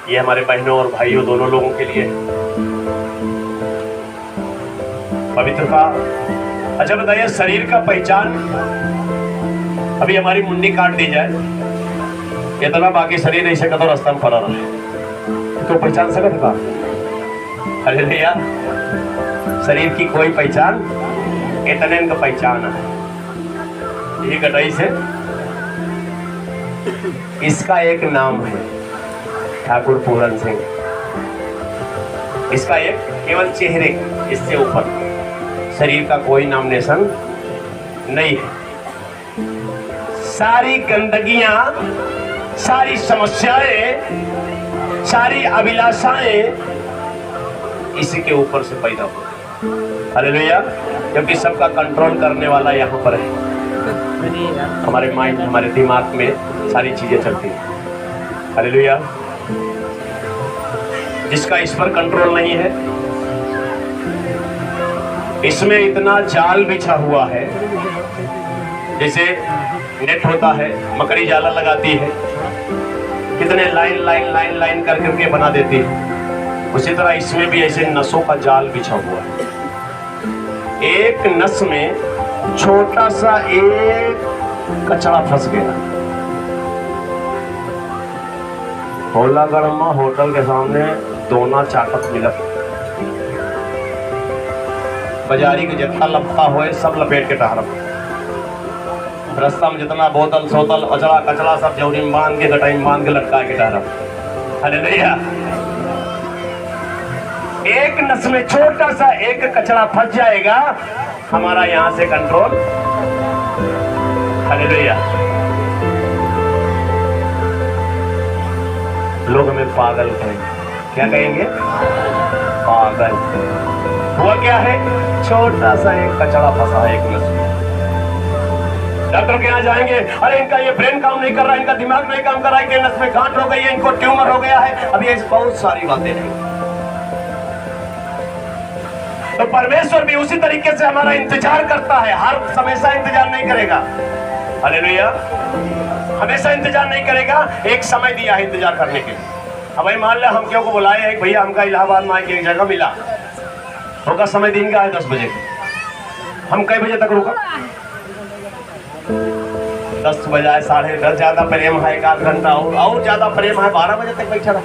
ये हमारे बहनों और भाइयों दोनों लोगों के लिए पवित्रता। अच्छा बताइए, शरीर का पहचान, अभी हमारी मुंडी काट दी जाए, इतना बाकी शरीर ऐसे कदम रास्ता में पड़ा रहा तो पहचान सकत का? अरे भैया, शरीर की कोई पहचान, इतने इनका पहचान है ये कटाई से। इसका एक नाम है ठाकुर पूरन सिंह। इसका एक केवल चेहरे, इससे ऊपर शरीर का कोई नॉमिनेशन नहीं है। सारी गंदगियां, सारी समस्याएं, सारी अभिलाषाएं इसी के ऊपर से पैदा होती। हालेलुया। क्योंकि सबका कंट्रोल करने वाला यहाँ पर है। हमारे माइंड, हमारे दिमाग में सारी चीजें चलती हैं। हालेलुया। जिसका इस पर कंट्रोल नहीं है, इसमें इतना जाल बिछा हुआ है, जैसे नेट होता है, मकड़ी जाला लगाती है, कितने लाइन लाइन लाइन लाइन कर करके बना देती है, उसी तरह इसमें भी ऐसे नसों का जाल बिछा हुआ है। एक नस में छोटा सा एक कचरा फंस गया। होलागढ़ होटल के सामने दोना चाटक मिलत, बाजारी के जितना लपका होए सब लपेट के टहरब। रास्ता में जितना बोतल सोतल अचड़ा कचड़ा सब जौरी में बांध के, गटाई में बांध के लटका के टहरब। हालेलुया। एक नस में छोटा सा एक कचरा फंस जाएगा, हमारा यहां से कंट्रोल। हालेलुया। लोग हमें पागल कहेंगे। क्या कहेंगे? पागल। हुआ क्या है? छोटा सा एक कचरा फंसा है एक नस में। डॉक्टर के यहाँ जाएंगे, अरे इनका ये ब्रेन काम नहीं कर रहा, इनका दिमाग नहीं काम कर रहा है, कि नस में गांठ हो गई है, इनको ट्यूमर हो गया है, अभी ऐसी बहुत सारी बातें हैं। तो परमेश्वर भी उसी तरीके से हमारा इंतजार करता है, हर हमेशा इंतजार नहीं करेगा। हालेलुया। हमेशा इंतजार नहीं करेगा, एक समय दिया है इंतजार करने के लिए। अब भाई मान लिया हम क्यों को बुलाए हैं, भैया हमका इलाहाबाद में एक जगह मिला होगा, समय दिन का है 10 बजे, हम कई बजे तक रुका? 10 बजाए 10:30, ज्यादा प्रेम है 1 आध घंटा और ज्यादा प्रेम है 12 बजे तक बैठा रहा।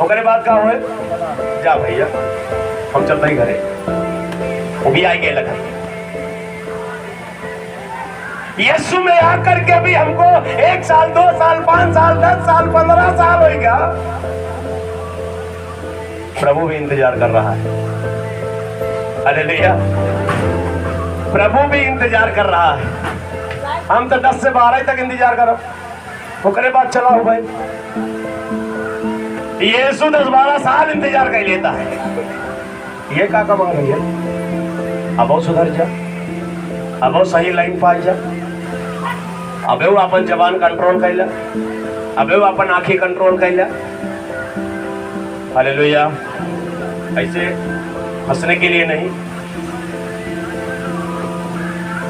ओकरे बाद का हुए, जा भैया हम चलते ही घरे, वो भी आएंगे लगा। यीशु में आकर के भी हमको 1 साल 2 साल 5 साल 10 साल 15 साल हो गया, प्रभु भी इंतजार कर रहा है। हालेलुया। प्रभु भी इंतजार कर रहा है। हम तो 10 से 12 तक इंतजार करो, ओकरे बाद चला हो भाई। यीशु 10-12 साल इंतजार कर लेता है। ये का कमा रही है? अब सुधर जा, अब सही लाइन पा जा, अब अपन जबान कंट्रोल कैला, अब अपन आंखें कंट्रोल कैला। हालेलुया। ऐसे हंसने के लिए नहीं,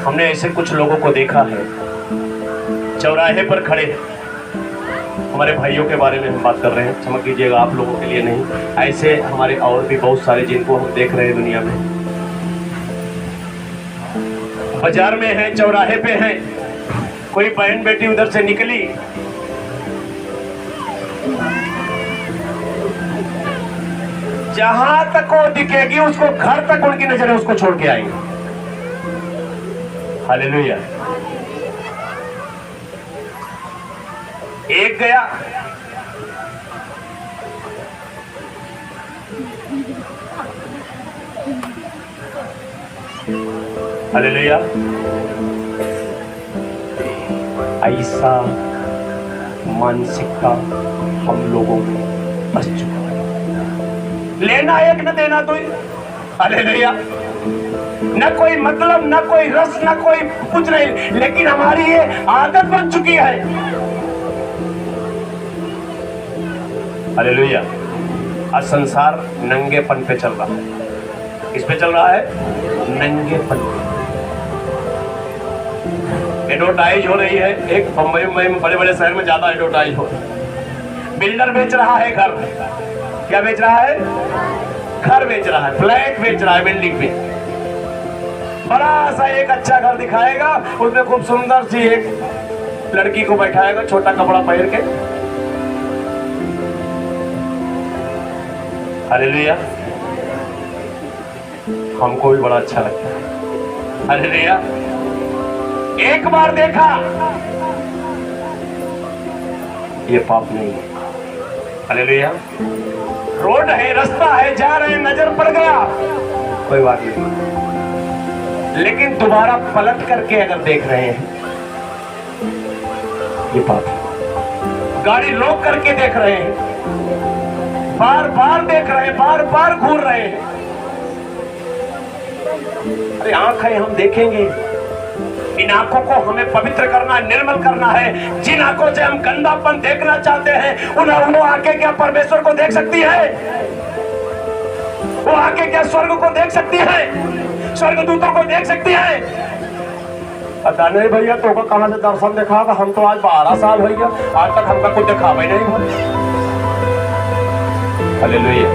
हमने ऐसे कुछ लोगों को देखा है चौराहे पर खड़े, हमारे भाइयों के बारे में हम बात कर रहे हैं, समझ लीजिएगा, आप लोगों के लिए नहीं। ऐसे हमारे और भी बहुत सारे जिनको हम देख रहे हैं दुनिया में, बाजार में है, चौराहे पे है, कोई बहन बेटी उधर से निकली, जहां तक वो दिखेगी उसको, घर तक उनकी नजरें उसको छोड़ के आएंगी। हालेलुया। एक गया, हालेलुया। ऐसा मानसिकता हम लोगों में बस चुका है। लेना एक न देना तो, हालेलुया। न कोई मतलब, न कोई रस, न कोई कुछ नहीं, लेकिन हमारी ये आदत बन चुकी है। हालेलुया। आज संसार नंगेपन पे चल रहा है। किस पे चल रहा है? नंगेपन। एडवर्टाइज हो रही है, एक बम्बई में, बड़े बड़े शहर में ज्यादा एडवर्टाइज हो रही है। बिल्डर बेच रहा है घर। क्या बेच रहा है? घर बेच रहा है, फ्लैट बेच रहा है, बिल्डिंग पे बड़ा सा एक अच्छा घर दिखाएगा, उसमें खूब सुंदर सी एक लड़की को बैठाएगा छोटा कपड़ा पहन के। हालेलुया, हमको भी बड़ा अच्छा लगता है। हालेलुया, एक बार देखा, ये पाप नहीं है। हालेलुया, रोड है, रास्ता है, जा रहे हैं, नजर पड़ गया, कोई बात नहीं, लेकिन दोबारा पलट करके अगर देख रहे हैं, ये पाप है। गाड़ी रोक करके देख रहे हैं, बार बार देख रहे हैं, बार बार घूर रहे हैं। अरे आंख है, हम देखेंगे। इन आंखों को हमें पवित्र करना है, निर्मल करना है। जिन आंखों से हम गंदापन देखना चाहते हैं, उन आंखें क्या परमेश्वर को देख सकती है? वो आंखें क्या स्वर्ग को देख सकती है? स्वर्गदूतों को देख सकती है? पता नहीं भैया, तो कहां से दर्शन देखा? हम तो आज 12 साल हो गया, आज तक हमका कुछ देखा ही नहीं। हालेलुया,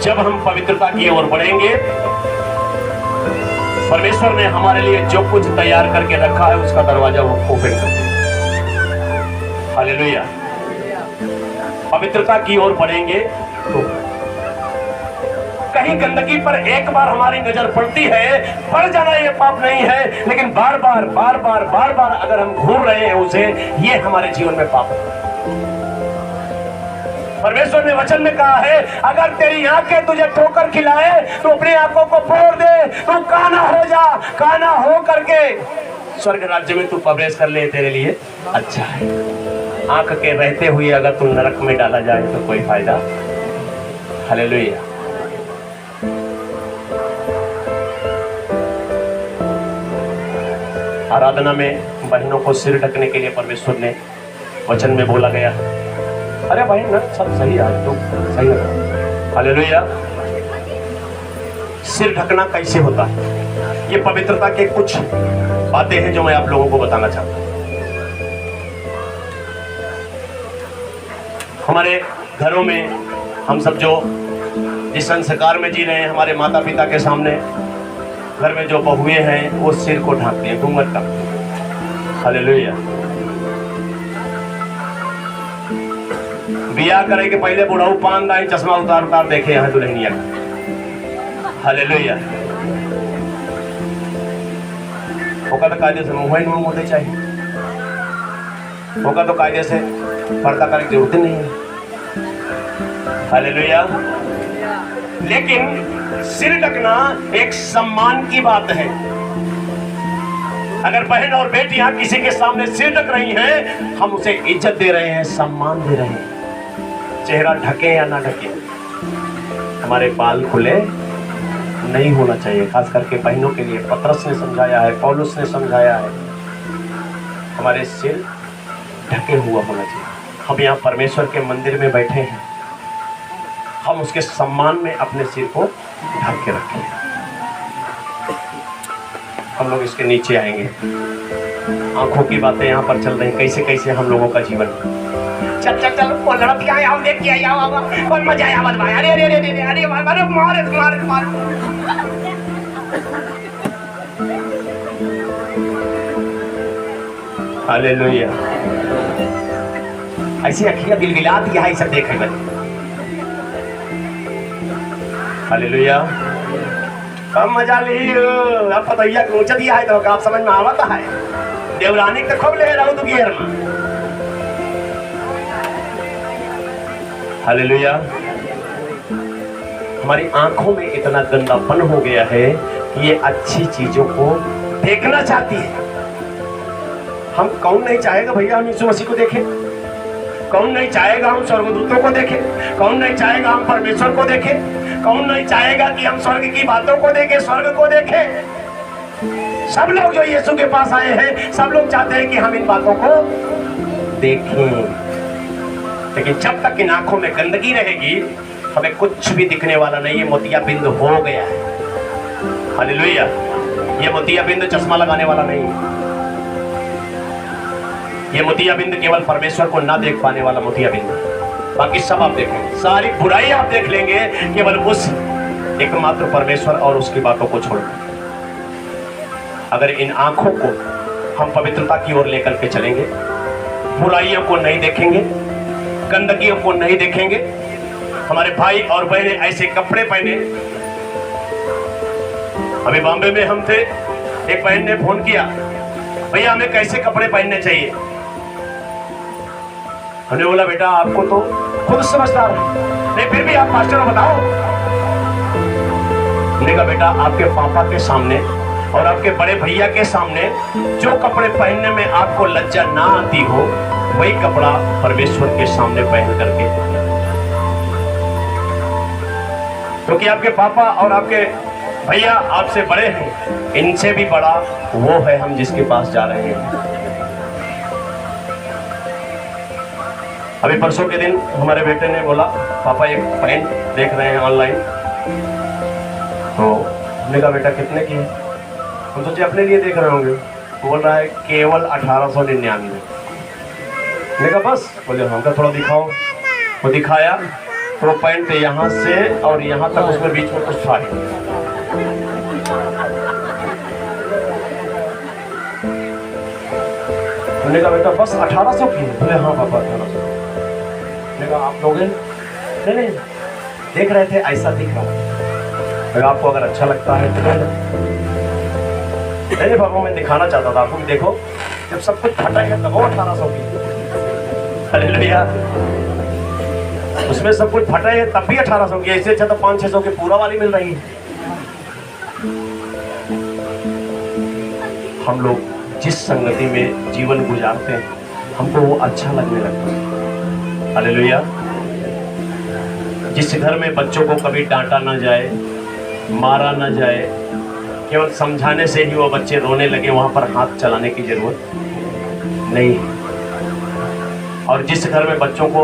जब हम पवित्रता की ओर बढ़ेंगे, परमेश्वर ने हमारे लिए जो कुछ तैयार करके रखा है, उसका दरवाजा वो ओपन कर देगा। हालेलुया, पवित्रता की ओर बढ़ेंगे तो कहीं गंदगी पर एक बार हमारी नजर पड़ती है, पड़ जाना ये पाप नहीं है, लेकिन बार बार बार बार बार बार अगर हम घूर रहे हैं उसे, ये हमारे जीवन में पाप है। परमेश्वर ने वचन में कहा है, अगर तेरी आंखें तुझे ठोकर खिलाए तो अपनी आंखों को फोड़ दे, तू काना हो जा, काना हो करके स्वर्ग राज्य में तू प्रवेश कर ले, तेरे लिए अच्छा है। आंख के रहते हुए अगर तू नरक में डाला जाए तो कोई फायदा। हालेलुया, आराधना में बहनों को सिर ढकने के लिए परमेश्वर ने वचन में बोला गया। अरे भाई ना, सब सही है, तो सही है। हालेलुया, सिर ढकना कैसे होता है? ये पवित्रता के कुछ बातें हैं जो मैं आप लोगों को बताना चाहता हूं। हमारे घरों में हम सब जो जिस संस्कार में जी रहे हैं, हमारे माता पिता के सामने घर में जो बहुएं हैं वो सिर को ढांकती हैं, घूंघट का। हालेलुया, बियाह करे के पहले बुढ़ाऊ पान दाई चश्मा उतार उतार देखे यहाँ दुल्हनिया का। हालेलुया, होगा तो कायदे से मुंह ही मुंह होते चाहिए, होगा तो कायदे से पर्दा करने की जरूरत नहीं है। हालेलुया, लेकिन सिर ढकना एक सम्मान की बात है। अगर बहन और बेटियां किसी के सामने सिर ढक रही हैं, हम उसे इज्जत दे रहे हैं, सम्मान दे रहे हैं। चेहरा ढके या ना ढके, हमारे बाल खुले नहीं होना चाहिए, खास करके बहनों के लिए पतरस ने समझाया है, पौलुस ने समझाया है, हमारे सिर ढके हुआ होना चाहिए। हम यहाँ परमेश्वर के मंदिर में बैठे हैं, हम उसके सम्मान में अपने सिर को ढक के रखें। हम लोग इसके नीचे आएंगे। आंखों की बातें यहाँ पर चल रही, कैसे कैसे हम लोगों का जीवन। चल चल चल, कौन लड़क के आया, देख के आया, कौन मजा आया, मत भाई, अरे अरे अरे अरे अरे अरे मारे मारे मारे। हालेलुया, ऐसी अखियां गिलगिला दिया है, सब देखे बने। हालेलुया, कम मजा लियो, अब पतैया ऊंचा दिया है तो आप समझ में आवता है। देवरानी तो खूब ले रहा हूं तू गियर में। हालेलुया, हमारी आंखों में इतना गंदापन हो गया है कि ये अच्छी चीजों को देखना चाहती है। हम कौन नहीं चाहेगा भैया हम यीशु मसीह को देखें? कौन नहीं चाहेगा हम स्वर्गदूतों को देखें? कौन नहीं चाहेगा हम परमेश्वर को देखें? कौन नहीं चाहेगा कि हम स्वर्ग की बातों को देखें, स्वर्ग को देखें? सब लोग जो यीशु के पास आए हैं, सब लोग चाहते हैं कि हम इन बातों को देखें। लेकिन जब तक इन आंखों में गंदगी रहेगी, हमें कुछ भी दिखने वाला नहीं। ये मोतियाबिंद हो गया है। हालेलुया, ये मोतियाबिंद चश्मा लगाने वाला नहीं। ये मोतियाबिंद केवल परमेश्वर को ना देख पाने वाला मोतियाबिंद, बाकी सब आप देखेंगे, सारी बुराई आप देख लेंगे केवल उस एकमात्र परमेश्वर और उसकी बातों को छोड़। अगर इन आंखों को हम पवित्रता की ओर लेकर के चलेंगे, बुराइयों को नहीं देखेंगे, गंदगियों को नहीं देखेंगे। हमारे भाई और बहनें ऐसे कपड़े पहने, अभी बॉम्बे में हम थे, एक बहन ने फोन किया, भैया हमें कैसे कपड़े पहनने चाहिए। हमने बोला बेटा आपको तो खुद समझदार है, नहीं फिर भी आप मास्टर बताओ। हमने कहा बेटा आपके पापा के सामने और आपके बड़े भैया के सामने जो कपड़े पहनने में आपको लज्जा ना आती हो, वही कपड़ा परमेश्वर के सामने पहन करके, क्योंकि आपके पापा और आपके भैया आपसे बड़े हैं, इनसे भी बड़ा वो है हम जिसके पास जा रहे हैं। अभी परसों के दिन हमारे बेटे ने बोला पापा एक पैंट देख रहे हैं ऑनलाइन, तो हमने कहा बेटा कितने की है। हम सोचे अपने लिए देख रहे होंगे, बोल रहा है केवल 1899। मैंने कहा बस, बोले हमका थोड़ा दिखाओ। वो दिखाया तो पैंट यहाँ से और यहाँ तक, उसमें बीच में कुछ था ही। मैंने कहा बेटा बस 1800 की है। बोले हाँ पापा 1800। मैंने कहा आप लोगे? नहीं देख रहे थे, ऐसा दिख रहा है, अगर आपको अगर अच्छा लगता है तो नहीं पापा मैं दिखाना चाहता था आपको, देखो जब सब कुछ फटा है तब वो 1800 की। हालेलुया, उसमें सब कुछ फटा है तब भी 1800 की, इससे अच्छा तो 500-600 की पूरा वाली मिल रही है। हम लोग जिस संगति में जीवन गुजारते हैं हमको वो अच्छा लगने लगता है। हालेलुया, जिस घर में बच्चों को कभी डांटा ना जाए, मारा ना जाए, केवल समझाने से ही वो बच्चे रोने लगे, वहां पर हाथ चलाने की जरूरत नहीं। और जिस घर में बच्चों को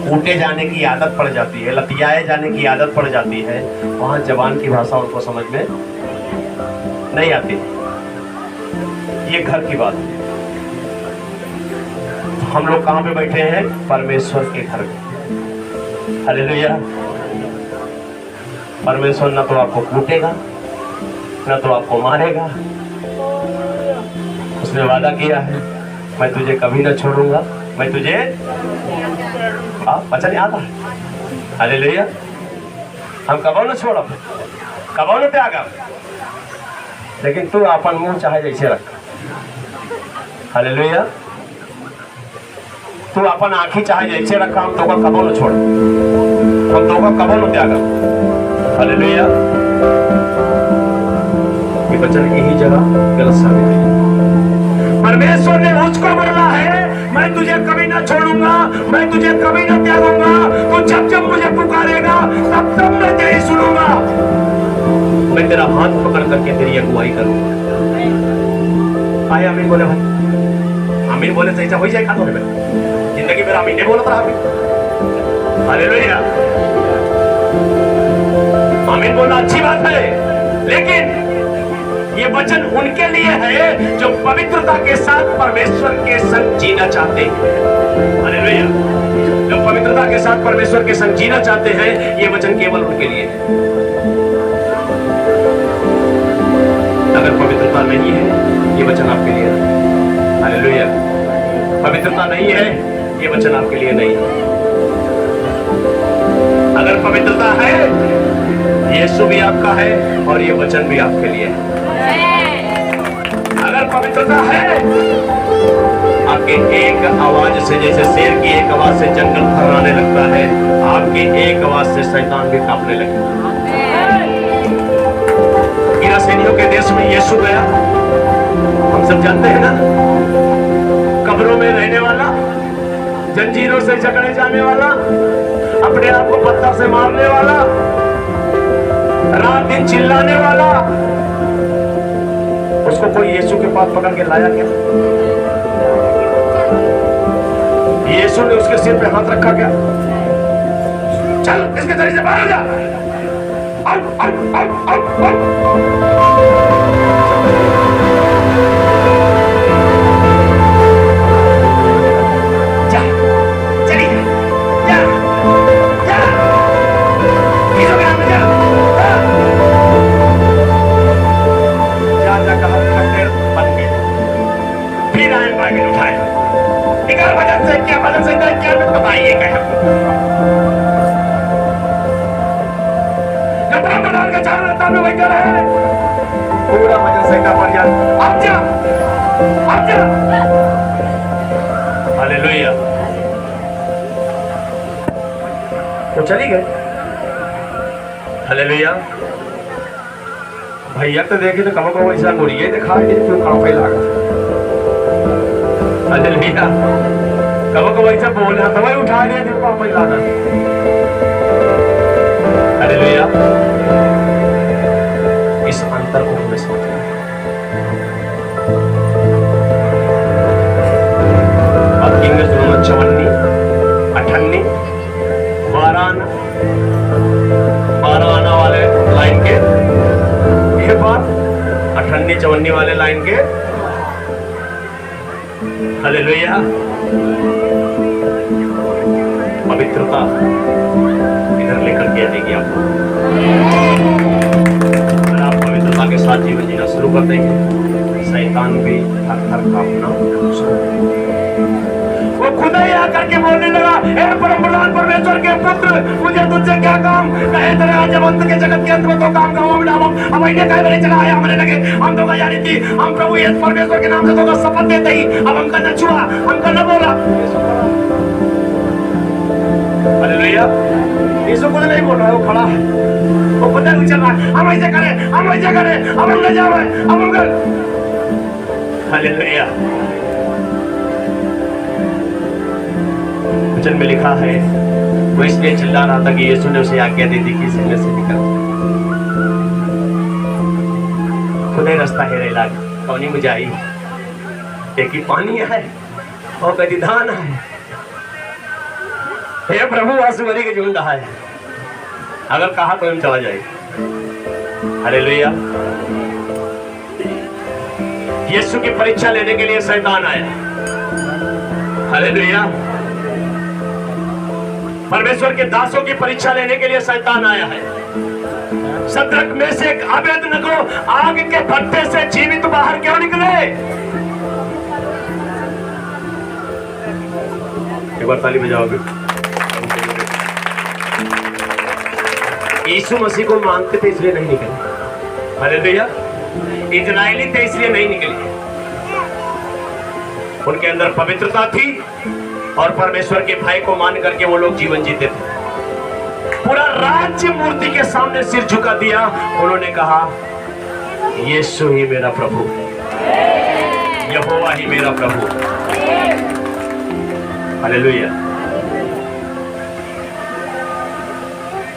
कूटे जाने की आदत पड़ जाती है, लतियाए जाने की आदत पड़ जाती है, वहां जबान की भाषा उनको समझ में नहीं आती। ये घर की बात है। हम लोग कहां पे बैठे हैं? परमेश्वर के घर में। हालेलुया, परमेश्वर ना तो आपको कूटेगा ना तो आपको मारेगा। उसने वादा किया है मैं तुझे कभी ना छोड़ूंगा, मैं तुझे वचन याद है। हालेलुया, हम कबो न छोड़ब, कबो न त्यागब, लेकिन तू अपन मुंह चाहे जैसे रख। हालेलुया, तू अपन आंखी चाहे जैसे रखा, हम तो का कबो न छोड़, हम तो का कबो न त्यागब। हालेलुया, ये वचन यही जगह गलत साबित है। परमेश्वर ने उसको बोला है मैं तुझे कभी ना छोड़ूंगा, मैं तुझे कभी ना त्यागूंगा, तू जब जब मुझे पुकारेगा तब तब मैं तेरी सुनूंगा, मैं तेरा हाथ पकड़ करके तेरी अगुवाई करूंगा। आए आमीन बोले भाई, आमीन बोले तो ऐसा हो जाए खातों में जिंदगी में आमीन नहीं बोला था आमीन। हालेलुया, आमीन बोलना अच्छी बात है, लेकिन ये वचन उनके लिए है जो पवित्रता के साथ परमेश्वर के संग जीना चाहते हैं। हालेलुया, जो पवित्रता के साथ परमेश्वर के संग जीना चाहते हैं, ये वचन केवल उनके लिए है। अगर पवित्रता नहीं है, ये वचन आपके लिए है। हालेलुया, पवित्रता नहीं है, ये वचन आपके लिए नहीं है। अगर पवित्रता है, यीशु भी आपका है और ये वचन भी आपके लिए है। अगर पवित्रता है, आपके एक आवाज से, जैसे शेर की एक आवाज से जंगल थर्राने लगता है, आपकी एक आवाज से शैतान भी कांपने लगता है। गिरासेनियों के देश में यीशु गया, हम सब जानते हैं ना, कब्रों में रहने वाला, जंजीरों से जकड़े जाने वाला, अपने आप को पत्थर से मारने वाला, रात दिन चिल्लाने वाला, उसको कोई यीशु के पास पकड़ के लाया क्या? यीशु ने उसके सिर पे हाथ रखा क्या? चल इसके जरिए से बाहर जा। जमीन उठाए। निकाल भजन से क्या, भजन से क्या बताइए क्या प्रधान का चार रत्ता में बैठा रहे, पूरा भजन संहिता पढ़ जा। अब जा, अब जा। हालेलुया। तो चली गए। हालेलुया। भैया तो देखे तो कब को ऐसा गोरिये दिखा के क्यों काफे लागा। हालेलुया। कब को ऐसा बोला तो वही उठा दिया क्यों काफे लागा। हालेलुया। इस अंतर को हमें समझना है। अब किंग सुनो 54, 58, 12 आना वाले लाइन के ये बात 58, 54 वाले लाइन के। हालेलुया। पवित्रता इधर लेकर के आएगी आपको। अगर आप पवित्रता के साथ जीवन जीना शुरू कर देंगे, शैतान भी हर कामना वो खुद ही आकर के बोलने लगा, हे परम प्रधान परमेश्वर के पुत्र, मुझे तुझसे क्या काम, कहे तेरे आज अंत के जगत के अंत में तो काम गाँव में हम इन्हें कहे मेरे चला आया हमने लगे, हम तो जानी थी, हम प्रभु यीशु परमेश्वर के नाम से तो शपथ देते ही, अब हमका न छुआ, हमका न बोला। हालेलुया। यीशु कुछ नहीं बोल रहा है, वो खड़ा है, वो पता नहीं चल रहा है, हम ऐसे करें, हम ऐसे करें, अब हम न जावे, अब हम कर। हालेलुया। वचन में लिखा है, वो इसलिए चिल्ला रहा था कि यीशु ने उसे आज्ञा दी थी कि सीने से निकल। खुद ही रास्ता है लाग कौनी में जाई, एक ही पानी है और कभी धान है। हे प्रभु आसुवरी के झुंड है, अगर कहा तो हम चला जाए। हालेलुया। यीशु की परीक्षा लेने के लिए शैतान आया। हालेलुया। परमेश्वर के दासों की परीक्षा लेने के लिए शैतान आया है। शद्रक में से अबेदनगो आग के भट्टे से जीवित बाहर क्यों निकले? एक बार ताली बजाओगे। यीशु मसीह को मांगते थे इसलिए नहीं निकले। हालेलुया। इजरायली थे इसलिए नहीं निकले, उनके अंदर पवित्रता थी और परमेश्वर के भय को मान करके वो लोग जीवन जीते थे। पूरा राज्य मूर्ति के सामने सिर झुका दिया। उन्होंने कहा यीशु ही मेरा प्रभु, यहोवा ही मेरा प्रभु। हालेलुया।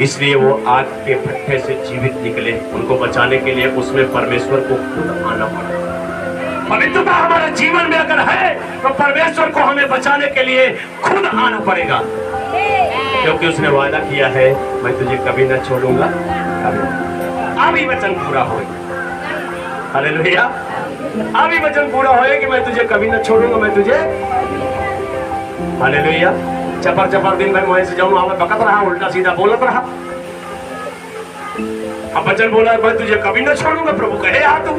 इसलिए वो आग के भट्टे से जीवित निकले। उनको बचाने के लिए उसमें परमेश्वर को खुद आना पड़ा। पवित्रता हमारे जीवन में अगर है तो परमेश्वर को हमें बचाने के लिए खुद आना पड़ेगा, क्योंकि उसने वादा किया है, मैं तुझे कभी न छोड़ूंगा, कभी। अभी वचन पूरा होगा। हालेलुया। अभी वचन पूरा होगा कि मैं तुझे कभी न छोड़ूंगा, मैं तुझे। हालेलुया। चपर चपर दिन भर वहीं से जाऊँ, हमें बकत रहा, उल्टा सीधा बोलत रहा। अब वचन बोला, मैं तुझे कभी न छोड़ूंगा, प्रभु कहे आ तू।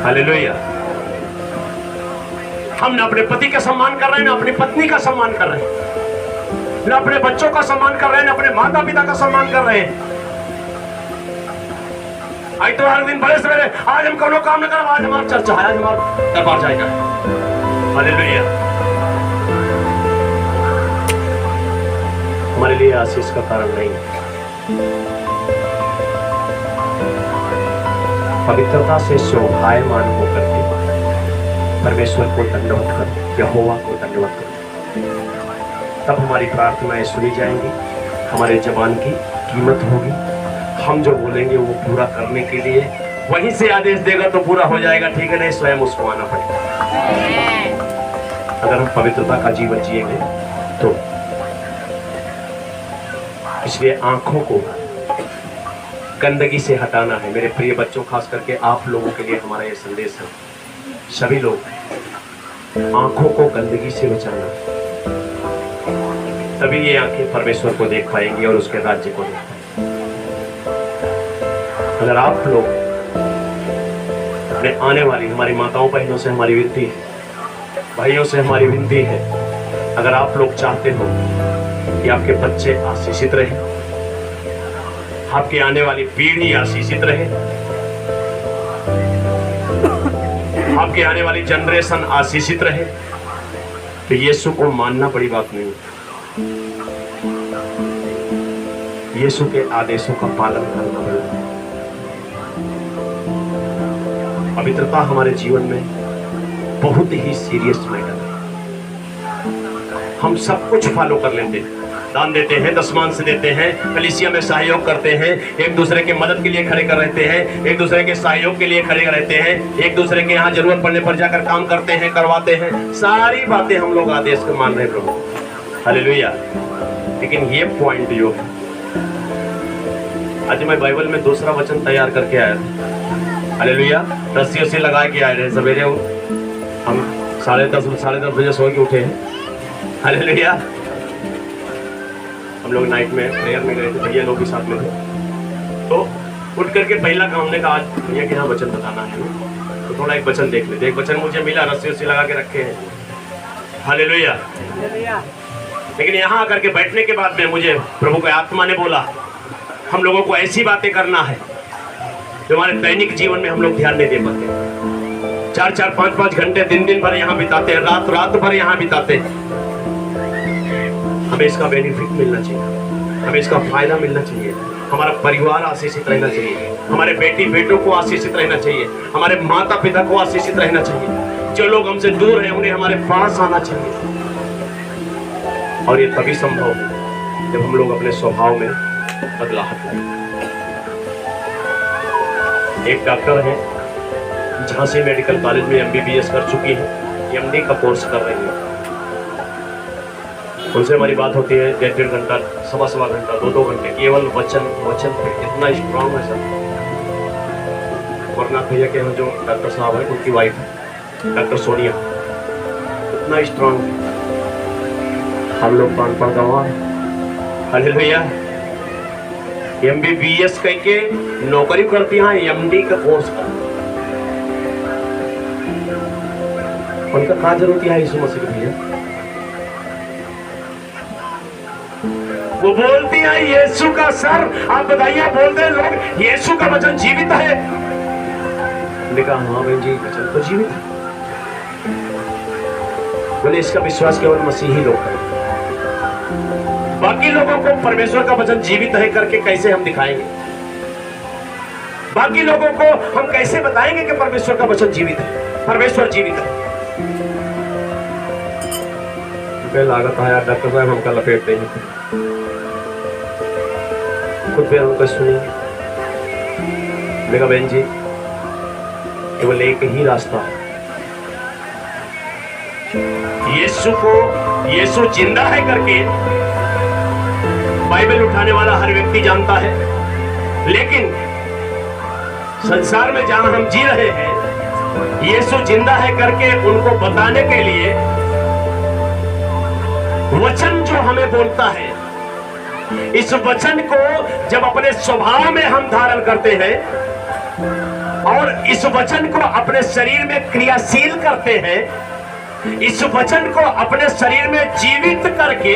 हालेलुया। हम न अपने पति का सम्मान कर रहे हैं, न अपनी पत्नी का सम्मान कर रहे हैं, न अपने बच्चों का सम्मान कर रहे हैं, न अपने माता पिता का सम्मान कर रहे हैं। आज तो हर दिन बड़े सवेरे, आज हम कोनो काम न करें, आज हमारा चर्चा है, आज हमारा दरबार जाएगा। हालेलुया। हमारे लिए आशीष का कारण नहीं है। पवित्रता से शोभायमान होकर के परमेश्वर को दंडवत करो, यहोवा को दंडवत करो, तब हमारी प्रार्थनाएं सुनी जाएंगी, हमारे जवान की कीमत होगी। हम जो बोलेंगे वो पूरा करने के लिए वहीं से आदेश देगा तो पूरा हो जाएगा, ठीक है? नहीं स्वयं उसको आना पड़ेगा। अगर हम पवित्रता का जीवन जिएंगे तो। इसलिए आंखों को गंदगी से हटाना है। मेरे प्रिय बच्चों, खास करके आप लोगों के लिए हमारा यह संदेश है, सभी लोग आंखों को गंदगी से बचाना है, तभी ये आंखें परमेश्वर को देख पाएंगी और उसके राज्य को देख पाएंगी। अगर आप लोग अपने आने वाली हमारी माताओं बहनों से हमारी विनती है, भाइयों से हमारी विनती है, अगर आप लोग चाहते हो कि आपके बच्चे आशीषित रहे, आपकी आने वाली पीढ़ी आशीषित रहे, आपकी आने वाली जनरेशन आशीषित रहे, तो यीशु को मानना बड़ी बात नहीं है। यीशु के आदेशों का पालन करना बड़ा है। पवित्रता हमारे जीवन में बहुत ही सीरियस मैटर है। हम सब कुछ फॉलो कर लेते हैं, दान देते हैं, दशमांश देते हैं, कलीसिया में सहयोग करते हैं, एक दूसरे के मदद के लिए खड़े कर रहते हैं, एक दूसरे के सहयोग के लिए खड़े रहते हैं, एक दूसरे के यहाँ जरूरत पड़ने पर जाकर काम करते हैं, करवाते हैं, सारी बातें हम लोग आदेश को मान रहे हैं प्रभु, हालेलुया। लेकिन ये पॉइंट जो है, आज मैं बाइबल में दूसरा वचन तैयार करके आया था, हालेलुया। रस्सी लगा के आए रहे सवेरे, हम 10:30 बजे सो के उठे हैं, हालेलुया। हम लोग नाइट में प्रेयर में गए थे, भैया लोग भी साथ में थे, तो उठ करके पहला काम ने कहा आज भैया के यहाँ वचन बताना है, तो थोड़ा एक वचन देख लेते। एक वचन मुझे मिला, रस्सी लगा के रखे हैं, हालेलुया। लेकिन यहाँ आकर के बैठने के बाद में मुझे प्रभु के आत्मा ने बोला, हम लोगों को ऐसी बातें करना है जो हमारे दैनिक जीवन में हम लोग ध्यान नहीं दे पाते। 4-4, 5-5 घंटे दिन भर यहाँ बिताते हैं, रात भर यहाँ बिताते हैं। हमें इसका बेनिफिट मिलना चाहिए, हमें इसका फायदा मिलना चाहिए, हमारा परिवार आशीषित रहना चाहिए, हमारे बेटी बेटों को आशीषित रहना चाहिए, हमारे माता पिता को आशीषित रहना चाहिए, जो लोग हमसे दूर हैं उन्हें हमारे पास आना चाहिए। और ये तभी संभव है जब हम लोग अपने स्वभाव में बदलाव लाएं। एक डॉक्टर है, झांसी मेडिकल कॉलेज में MBBS कर चुकी है, MD का कोर्स कर रही है। उनसे हमारी बात होती है 1.5 घंटा, 1.25 घंटा, 2 घंटे, केवल वचन पे। इतना स्ट्रांग है सर। वरनाथ भैया के यहाँ जो डॉक्टर साहब है, उनकी वाइफ है डॉक्टर सोनिया, इतना स्ट्रांग। हम लोग पान गवा, हालेलुया। MBBS करके नौकरी करती हैं, MD का कोर्स कर, उनका क्या जरूरत है यीशु मसीह के भैया? वो बोलती है यीशु का सर, आप बताइए, बोलते हैं लोग यीशु का वचन जीवित है। मैंने कहा हाँ बहन जी, वचन तो जीवित है। बोले इसका विश्वास केवल मसीही लोग करें, बाकी लोगों को परमेश्वर का वचन जीवित है करके कैसे हम दिखाएंगे? बाकी लोगों को हम कैसे बताएंगे कि परमेश्वर का वचन जीवित है, परमेश्वर जीवित है? लागत है यार डॉक्टर साहब, हमका लपेटते हैं खुद पे, उनका सुनिए। देखा बहन जी, केवल एक ही रास्ता है, यीशु जिंदा है करके बाइबल उठाने वाला हर व्यक्ति जानता है। लेकिन संसार में जहां हम जी रहे हैं, यीशु जिंदा है करके उनको बताने के लिए वचन जो हमें बोलता है, इस वचन को जब अपने स्वभाव में हम धारण करते हैं और इस वचन को अपने शरीर में क्रियाशील करते हैं, इस वचन को अपने शरीर में जीवित करके,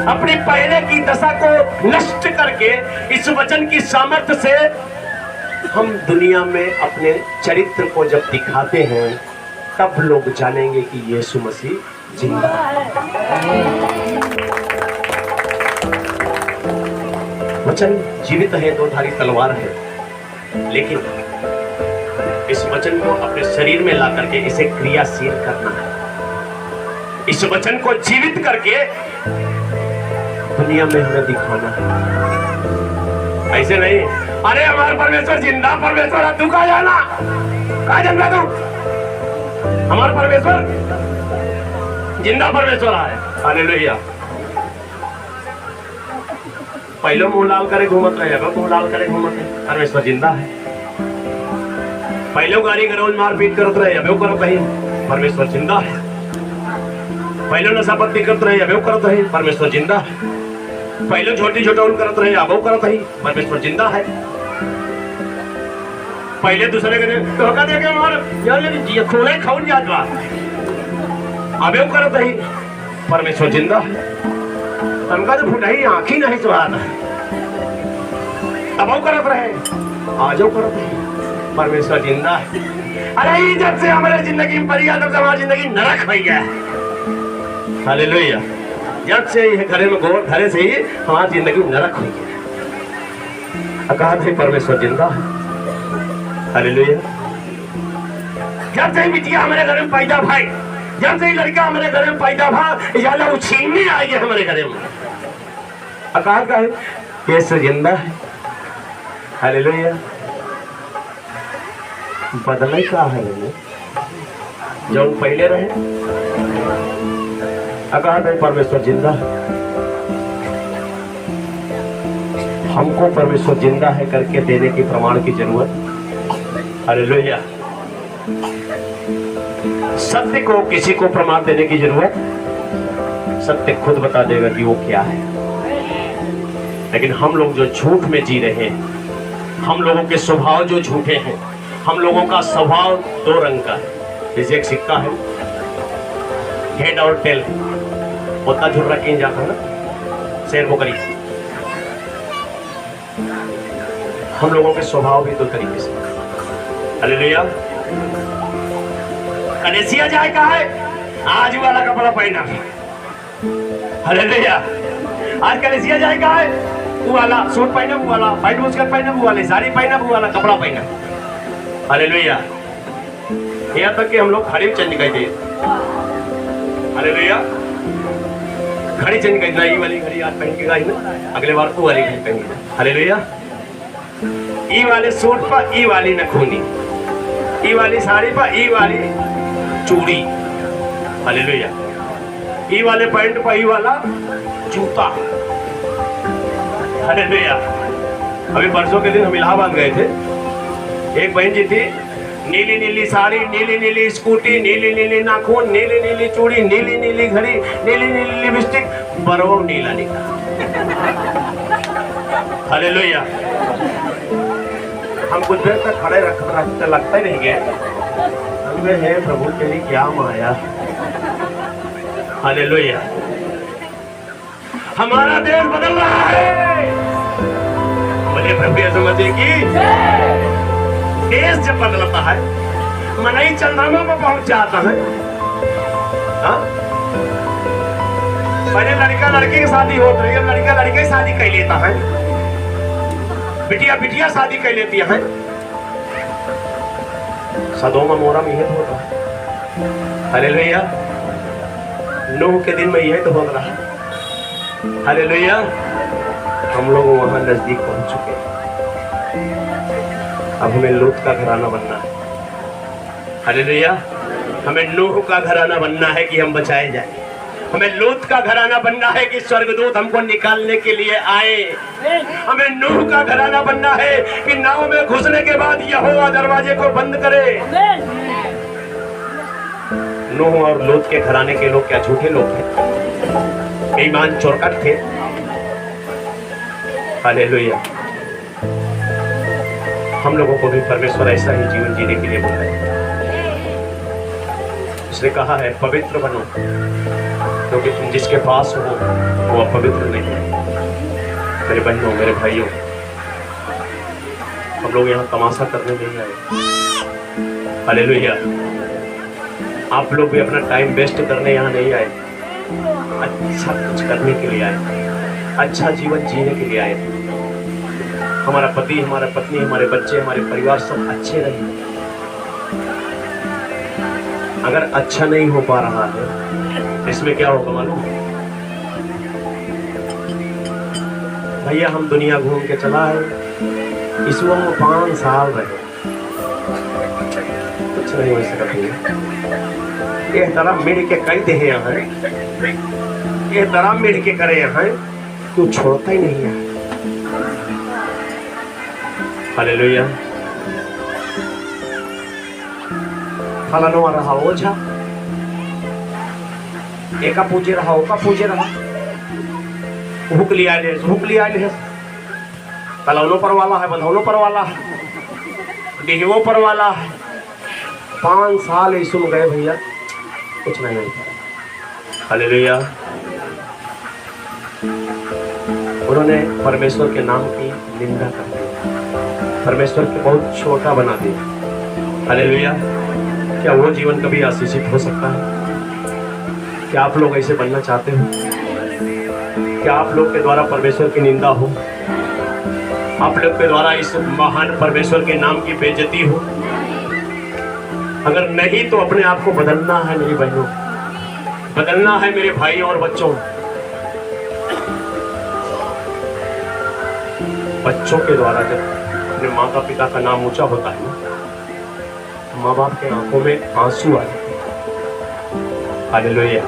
अपनी पहले की दशा को नष्ट करके, इस वचन की सामर्थ्य से हम दुनिया में अपने चरित्र को जब दिखाते हैं, तब लोग जानेंगे कि यीशु मसीह जिंदा है। वचन जीवित है, दो धारी तलवार है, लेकिन इस वचन को अपने शरीर में ला करके इसे क्रियाशील करना है, इस वचन को जीवित करके दुनिया में हमें दिखाना है। ऐसे नहीं, अरे हमारा परमेश्वर जिंदा परमेश्वर है, तू कहाँ जाना, कहाँ जाना तू? हमारा परमेश्वर जिंदा परमेश्वर है, हालेलुया। पहले मुंह लाल करे घूमत रहे, अब मुंह लाल करे घूमत है, परमेश्वर जिंदा है। पहले गाड़ी गरौज मारपीट करत रहे, अब करत रहे, परमेश्वर जिंदा है। पहले नशापत्ती करत रहे, अब करत रहे, परमेश्वर जिंदा है। पहले छोटी छोटौल करत रहे, अब करत रहे, परमेश्वर जिंदा है। पहले दूसरे के धोखा दे के मार यार ये खोले खाऊन जात बा अबे वो करत रही परमेश्वर जिंदा हमका तो फुटाई आंखी नहीं सुहाना अब वो करत रहे आज वो करत रहे परमेश्वर जिंदा अरे जब से हमारे जिंदगी में परिया तब से हमारी जिंदगी नरक हो गया हालेलुया जब से ये घरे में गोर घरे से ही हमारी जिंदगी नरक हो गया अकाल से परमेश्वर जिंदा हालेलुया जब से बिटिया हमारे घर में पैदा भाई जब से लड़का हमारे घर में पैदा भा याला उछीनने आएंगे हमारे घर में अकाल का है ये से जिंदा है हालेलुया बदले का है जो पहले रहे अकाल है परमेश्वर जिंदा है हमको परमेश्वर जिंदा है करके देने की प्रमाण की जरूरत हालेलुया सत्य को किसी को प्रमाण देने की जरूरत सत्य खुद बता देगा कि वो क्या है लेकिन हम लोग जो झूठ में जी रहे हैं हम लोगों के स्वभाव जो झूठे हैं हम लोगों का स्वभाव दो रंग का है जैसे एक सिक्का है हेड और टेल उतना झूठ रख के जाता है ना शेर बकरी हम लोगों के स्वभाव भी दो तरीके से हालेलुया कलेसिया जाए कहा है आज वाला कपड़ा पहना हालेलुया आज कलेसिया जाए कहा है वो वाला सूट पहना वो वाला व्हाइट स्कर्ट पहना वो वाले साड़ी पहना वो वाला कपड़ा पहना हालेलुया यहाँ तक कि हम लोग खड़ी चेंज कर दिए हालेलुया खड़ी चेंज कर ये वाली घड़ी आज पहन के गाई ना अगले बार वो वाली घड़ी पहन हालेलुया ई वाले सूट पर ई वाली नखूनी ई वाली साड़ी पर ई वाली चूड़ी हालेलुया ई वाले पैंट पर ई वाला जूता हालेलुया अभी परसों के दिन हम इलाहाबाद गए थे एक बहन जी थी नीली नीली साड़ी नीली नीली स्कूटी नीली नीली नाखून नीली नीली चूड़ी नीली नीली घड़ी नीली नीली लिपस्टिक बरवा नीला निकला हालेलुया हम कुछ देर तक खड़े रखते लगता ही नहीं गए हमें है प्रभु तेरी क्या माया हालेलुया हमारा देश बदल रहा है बोले प्रभु यीशु मसीह की देश जब बदलता है मनई चंद्रमा में पहुंच जाता है पहले लड़का लड़के की शादी होती है लड़का लड़के की शादी कर लेता है बिटिया बिटिया शादी कर लेती है सदोम मोरा में यह होता है हालेलुया नूह के दिन में यह तो हो रहा है हालेलुया हम लोग वहां नजदीक पहुंच चुके हैं अब हमें लूत का घराना बनना है हालेलुया हमें नूह का घराना बनना है कि हम बचाए जाए हमें लूत का घराना बनना है कि स्वर्गदूत हमको निकालने के लिए आए हमें नूह का घराना बनना है कि नाव में घुसने के बाद यहोवा दरवाजे को बंद करे नूह और लूत के घराने के लोग क्या झूठे लोग थे बेईमान चोरकट थे हालेलुया हम लोगों को भी परमेश्वर ऐसा ही जीवन जीने के लिए बोला है उसने कहा है पवित्र बनो क्योंकि तुम जिसके पास हो वो अपवित्र नहीं है मेरे बहनों मेरे भाइयों हम लोग यहाँ तमाशा करने नहीं आए हालेलुया आप लोग भी अपना टाइम वेस्ट करने यहाँ नहीं आए अच्छा कुछ करने के लिए आए अच्छा जीवन जीने के लिए आए हमारा पति हमारा पत्नी हमारे बच्चे हमारे परिवार सब अच्छे रहे अगर अच्छा नहीं हो पा रहा है इसमें क्या होगा मालूम भैया हम दुनिया घूम के चला है इसमें हम 5 साल रहे कुछ नहीं हो सकता ये तरह मिल के कई दे यहाँ ये तरह मिल के करे यहाँ तू छोड़ता ही नहीं है हालेलुया फलानो रहा ओझा एका पूजे रहा ओका पूजे रहा भूख लिया ले कलौनो पर वाला है बंधौनो पर वाला है डिहिवो वाला है। 5 साल यीशु में गए भैया, कुछ नहीं था। हालेलुया। उन्होंने परमेश्वर के नाम की निंदा कर दी, परमेश्वर को बहुत छोटा बना दिया। हालेलुया। क्या वो जीवन कभी आशीषित हो सकता है? क्या आप लोग ऐसे बनना चाहते हो? क्या आप लोग के द्वारा परमेश्वर की निंदा हो? आप लोग के द्वारा इस महान परमेश्वर के नाम की बेइज्जती हो? अगर नहीं तो अपने आप को बदलना है मेरी बहनों, बदलना है मेरे भाई और बच्चों। बच्चों के द्वारा जब अपने माता पिता का नाम ऊंचा होता है ना, तो माँ बाप के आंखों में आंसू आए। हालेलुया।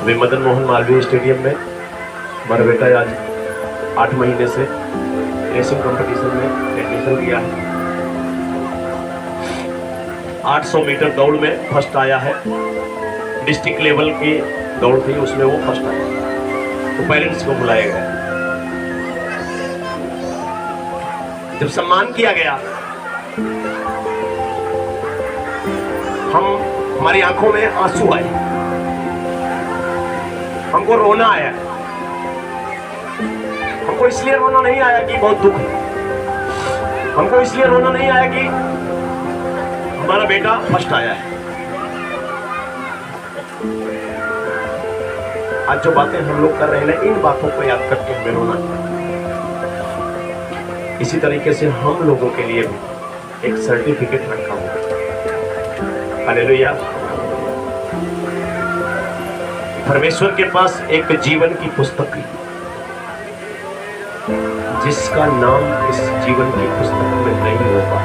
अभी मदन मोहन मालवीय स्टेडियम में हमारा बेटा आज 8 महीने से रेसिंग कंपटीशन में एडमिशन लिया है। 800 मीटर दौड़ में फर्स्ट आया है। डिस्ट्रिक्ट लेवल की दौड़ थी, उसमें वो फर्स्ट आया। तो पेरेंट्स को बुलाया गया, जब सम्मान किया गया, हमारी आंखों में आंसू आए, हमको रोना आया। हमको इसलिए रोना नहीं आया कि बहुत दुख है, हमको इसलिए रोना नहीं आया कि हमारा बेटा फर्स्ट आया है। आज जो बातें हम लोग कर रहे हैं, इन बातों को याद करके हमें रोना है। इसी तरीके से हम लोगों के लिए भी एक सर्टिफिकेट रखा हुआ। हालेलुया। परमेश्वर के पास एक जीवन की पुस्तक है, जिसका नाम इस जीवन की पुस्तक में नहीं होगा,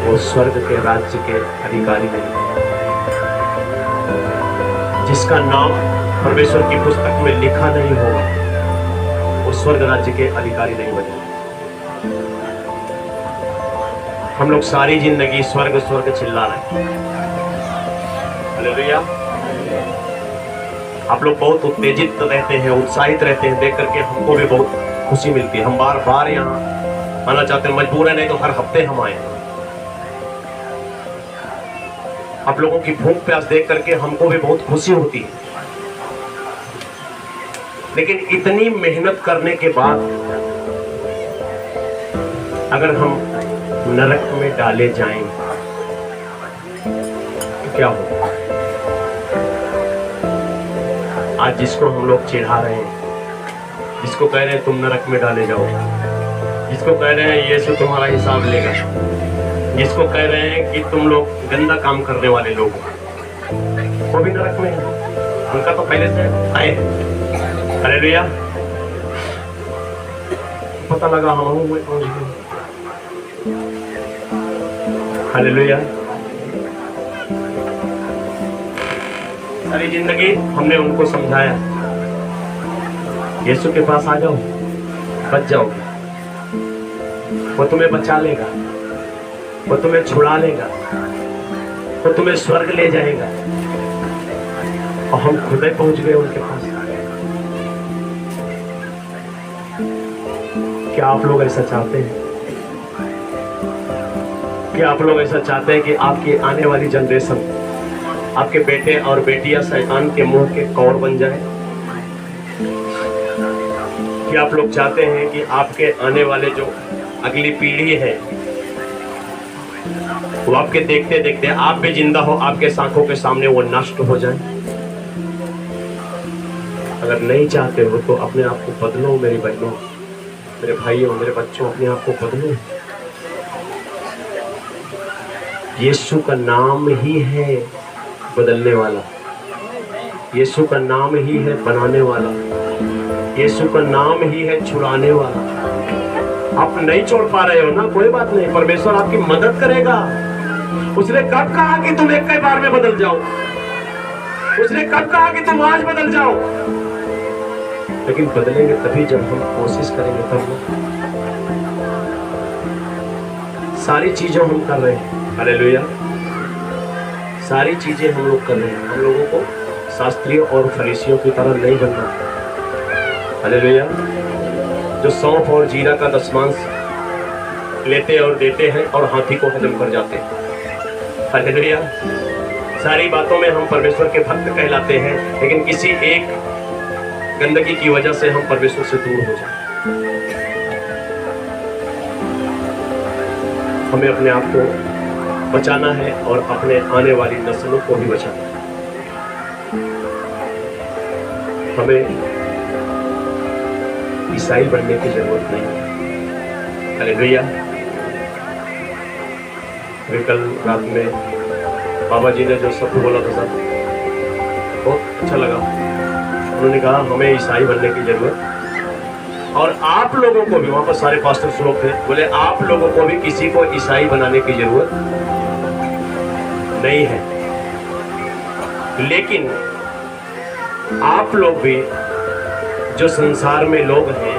वो स्वर्ग के राज्य के अधिकारी नहीं। जिसका नाम परमेश्वर की पुस्तक में लिखा नहीं होगा, वो स्वर्ग राज्य के अधिकारी नहीं बनेगा। हम लोग सारी जिंदगी स्वर्ग स्वर्ग चिल्ला रहे हैं। हालेलुया। आप लोग बहुत उत्तेजित रहते हैं, उत्साहित रहते हैं, देख करके हमको भी बहुत खुशी मिलती है। हम बार बार यहाँ आना चाहते हैं, मजबूर है, नहीं तो हर हफ्ते हम आए। आप लोगों की भूख प्यास देख करके हमको भी बहुत खुशी होती है। लेकिन इतनी मेहनत करने के बाद अगर हम नरक में डाले जाएं तो क्या होगा? आज जिसको हम लोग चिढ़ा रहे हैं, जिसको कह रहे हैं तुम नरक में डाले जाओ, जिसको कह रहे हैं यीशु तुम्हारा हिसाब लेगा, जिसको कह रहे हैं कि तुम लोग गंदा काम करने वाले लोग, वो भी नरक में है। उनका तो पहले से आए हैं। हालेलुया। पता लगा हम में पहुंच गए। हालेलुया। सारी जिंदगी हमने उनको समझाया, यीशु के पास आ जाओ, बच जाओगे, वो तुम्हें बचा लेगा, वो तुम्हें छुड़ा लेगा, वो तुम्हें स्वर्ग ले जाएगा। और हम खुद ही पहुंच गए उनके पास। क्या आप लोग ऐसा चाहते हैं? क्या आप लोग ऐसा चाहते हैं कि आपकी आने वाली जनरेशन, आपके बेटे और बेटियां शैतान के मुंह के कौर बन जाए? क्या आप लोग चाहते हैं कि आपके आने वाले जो अगली पीढ़ी है, वो आपके देखते देखते आप भी जिंदा हो, आपके आंखों के सामने वो नष्ट हो जाए? अगर नहीं चाहते हो तो अपने आप को बदलो मेरी बहनों, मेरे भाइयों, मेरे बच्चों, अपने आप को बदलो। यीशु का नाम ही है बदलने वाला, यीशु का नाम ही है बनाने वाला, यीशु का नाम ही है छुड़ाने वाला। आप नहीं छोड़ पा रहे हो ना, कोई बात नहीं, परमेश्वर आपकी मदद करेगा। उसने कब कहा कि तुम एक बार में बदल जाओ? उसने कब कहा कि तुम आज बदल जाओ? लेकिन बदलेंगे तभी जब हम कोशिश करेंगे तब। सारी चीजें हम कर रहे हैं, हालेलुया, सारी चीजें हम लोग कर रहे हैं। हम लोगों को शास्त्रियों और फरीसियों की तरह नहीं बनना। हालेलुया। जो सौंफ और जीरा का दशमांश लेते और देते हैं और हाथी को हजम कर जाते हैं। हालेलुया। सारी बातों में हम परमेश्वर के भक्त कहलाते हैं, लेकिन किसी एक गंदगी की वजह से हम परमेश्वर से दूर हो जाते हैं। हमें अपने आप को बचाना है और अपने आने वाली नस्लों को भी बचाना है। हमें ईसाई बनने की जरूरत नहीं है। हालेलुया। कल रात में बाबा जी ने जो शब्द बोला था सर, बहुत अच्छा लगा। उन्होंने कहा हमें ईसाई बनने की जरूरत, और आप लोगों को भी, वहां पर सारे पास्टर्स लोग थे, बोले आप लोगों को भी किसी को ईसाई बनाने की जरूरत नहीं है, लेकिन आप लोग भी जो संसार में लोग हैं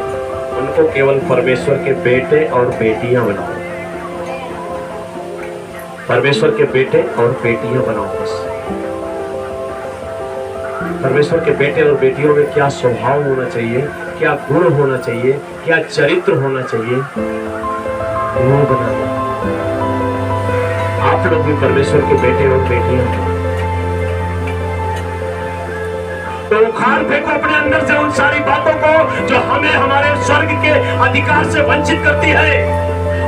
उनको केवल परमेश्वर के बेटे और बेटियां बनाओ। परमेश्वर के बेटे और बेटियां बनाओ बस। परमेश्वर के बेटे और बेटियों में क्या स्वभाव होना चाहिए, क्या गुण होना चाहिए, क्या चरित्र होना चाहिए, वो बना दो। आप लोग भी परमेश्वर के बेटे और बेटियां हैं। तो उखाड़ फेंको अपने अंदर से उन सारी बातों को जो हमें हमारे स्वर्ग के अधिकार से वंचित करती है।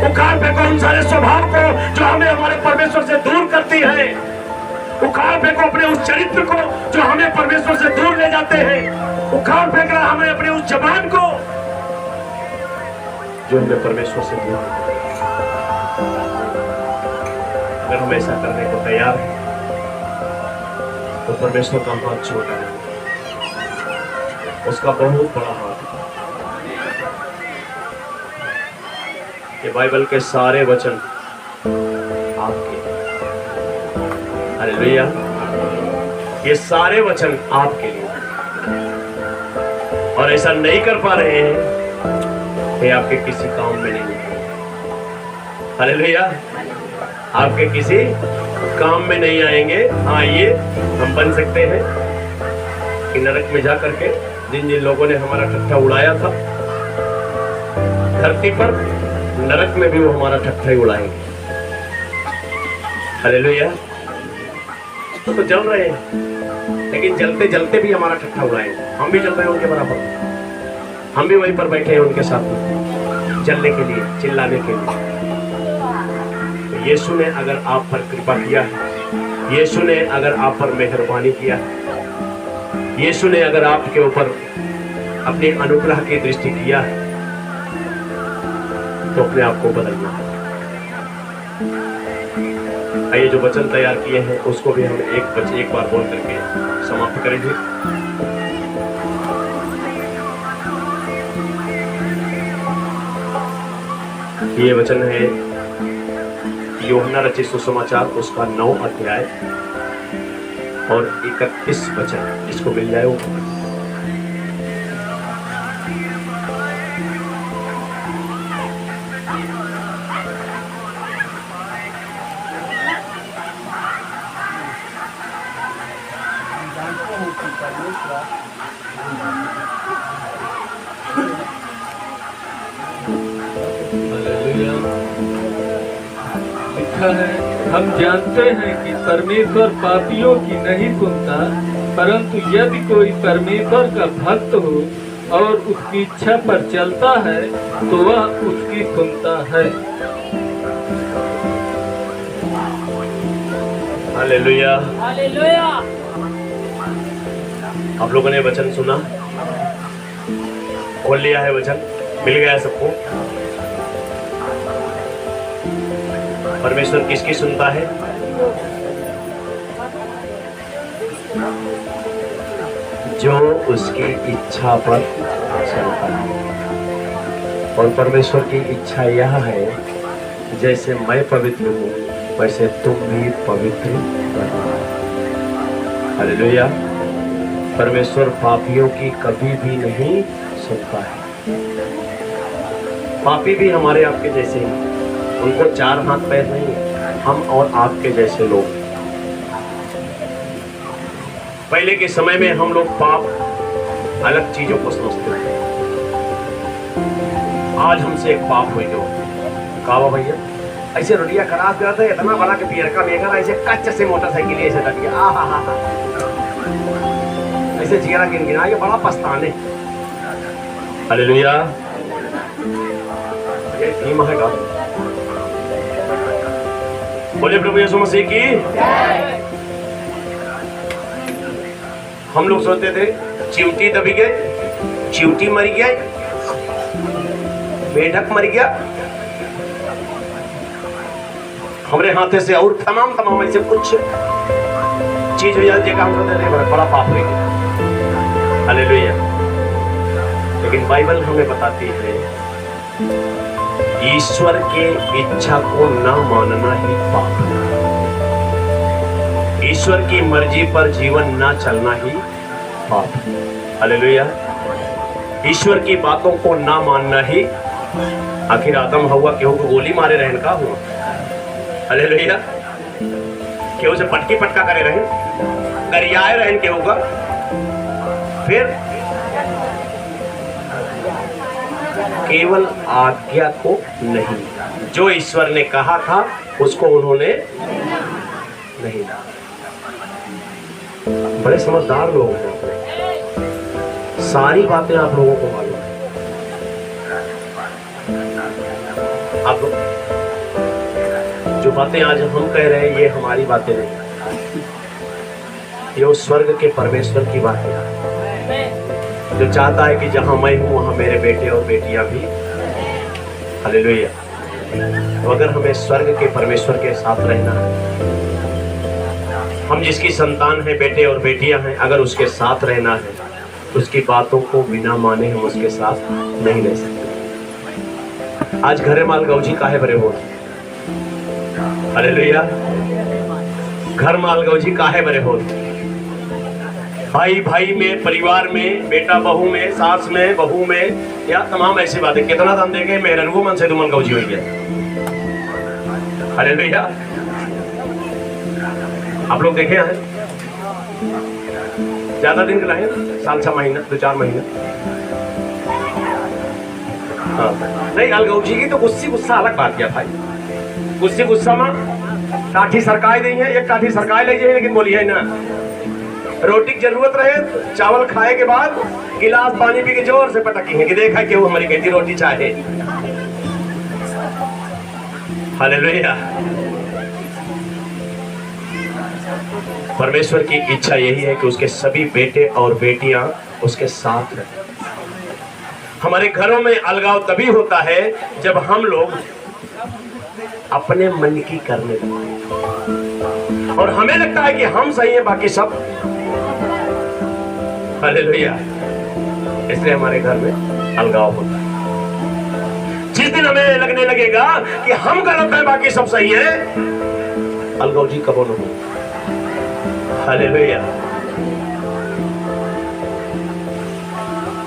उखाड़ फेंको उन सारे स्वभाव को जो हमें हमारे परमेश्वर से दूर करती है। उखाड़ फेंको अपने उस चरित्र को जो हमें परमेश्वर से दूर ले जाते हैं। उखाड़ फेंकना हमें अपने उस जबान को जो हमें परमेश्वर से दूर करती है। अगर हम ऐसा करने को तैयार हैं तो परमेश्वर का हाथ छोटा है, उसका बहुत बड़ा हाथ है। ये बाइबल के सारे वचन आपके, हालेलुया, ये सारे वचन आपके लिए, और ऐसा नहीं कर पा रहे हैं कि आपके किसी काम में नहीं है। हालेलुया। आपके किसी काम में नहीं आएंगे। हाँ, ये हम बन सकते हैं कि नरक में जा करके जिन जिन लोगों ने हमारा ठट्ठा उड़ाया था धरती पर, नरक में भी वो हमारा ठट्ठा ही उड़ाएंगे। हालेलुया। तो जल रहे हैं, लेकिन जलते जलते भी हमारा ठट्ठा उड़ाएंगे। हम भी जल रहे हैं उनके बराबर, हम भी वहीं पर बैठे हैं उनके साथ में, जलने के लिए, चिल्लाने के लिए। तो यीशु ने अगर आप पर कृपा किया है, यीशु ने अगर आप पर मेहरबानी किया है, यीशु ने अगर आपके ऊपर अपने अनुग्रह की दृष्टि किया है, तो अपने आप को बदलना है। ये जो वचन तैयार किए हैं उसको भी हम एक बार बोल करके समाप्त करेंगे। ये वचन है यूहन्ना रचित सुसमाचार, उसका 9 अध्याय और 31 वचन, इसको मिल जाए वो। लिखा है, हम जानते हैं कि परमेश्वर पापियों की नहीं सुनता, परंतु यदि कोई परमेश्वर का भक्त हो और उसकी इच्छा पर चलता है तो वह उसकी सुनता है। हालेलुया। हालेलुया। आप लोगों ने वचन सुना, खोल लिया है वचन, मिल गया सबको। परमेश्वर किसकी सुनता है? जो उसकी इच्छा पर चलता है। और परमेश्वर की इच्छा यह है, जैसे मैं पवित्र हूँ वैसे तुम भी पवित्र बनो। हालेलुया। परमेश्वर पापियों की कभी भी नहीं सुनता है। पापी भी हमारे आपके जैसे हैं, उनको 4 हाथ पैर नहीं है, हम और आपके जैसे लोग। पहले के समय में हम लोग पाप अलग चीजों को समझते थे, आज हमसे एक पाप हुई जो कहा भैया ऐसे रोटियां खराब करते थे, इतना बड़ा कि पियर का बेगर ऐसे कच्चे से मोटरसाइकिल ऐसे लग गया, आ हा हा ऐसे चेहरा गिन गिना ये बड़ा पछताने। हालेलुया, ये थीम है का बोले प्रभु यीशु मसीह की। हम लोग सोचते थे चिमटी दबी गए, चिमटी मर गया, मेढक मर गया, हमारे हाथे से और तमाम ऐसे कुछ चीज हो जाती है, हम सोचते थे बड़ा पाप हो गया। हालेलुया, लेकिन बाइबल हमें बताती है ईश्वर के इच्छा को न मानना ही पाप है। ईश्वर की मर्जी पर जीवन न चलना ही पाप है। हालेलुया, ईश्वर की बातों को न मानना ही। आखिर आदम हवा केहू को गोली मारे रहन का हुआ। हालेलुया, केहू से पटकी पटका करे रहन, गरियाए रहन केहू का, फिर केवल आज्ञा को नहीं, जो ईश्वर ने कहा था उसको उन्होंने नहीं डाला। बड़े समझदार लोग हैं, सारी बातें आप लोगों को मालूम है। आप जो बातें आज हम कह रहे हैं ये हमारी बातें नहीं, ये उस स्वर्ग के परमेश्वर की बातें हैं, जो चाहता है कि जहां मैं हूं वहां मेरे बेटे और बेटियां भी। हालेलुया, तो अगर हमें स्वर्ग के परमेश्वर के साथ रहना है, हम जिसकी संतान है, बेटे और बेटियां हैं, अगर उसके साथ रहना है, उसकी बातों को बिना माने हम उसके साथ नहीं रह सकते। आज घरे माल गौजी काहे बरे हो? हालेलुया, घर माल गौजी काहे बरे हो? भाई भाई में, परिवार में, बेटा बहू में, सास में, बहू में, या तमाम ऐसी बातें। कितना दान देंगे मेहरनगो मन से दुमन गौजी हो गया। हालेलुया, आप लोग देखे हैं ज्यादा दिन के लाए, साल 6 महीना 2-4 महीना। हाँ नहीं, अलगौजी की तो गुस्सा अलग बात क्या भाई, गुस्सा में काठी सरकाए नहीं है, एक काठी सरकाए ले जाए, लेकिन बोली है ना रोटी की जरूरत रहे, चावल खाए के बाद गिलास पानी पी के जोर से पटकी है कि देखा कि वो हमारी कहती रोटी चाहे। हालेलुया, परमेश्वर की इच्छा यही है कि उसके सभी बेटे और बेटियां उसके साथ रहें। हमारे घरों में अलगाव तभी होता है जब हम लोग अपने मन की करने लगते और हमें लगता है कि हम सही हैं, बाकी सब। हालेलुया, इसलिए हमारे घर में अलगाव होता है। जिस दिन हमें लगने लगेगा कि हम गलत हैं, बाकी सब सही है, अलगाव जी कब न हो। हालेलुया,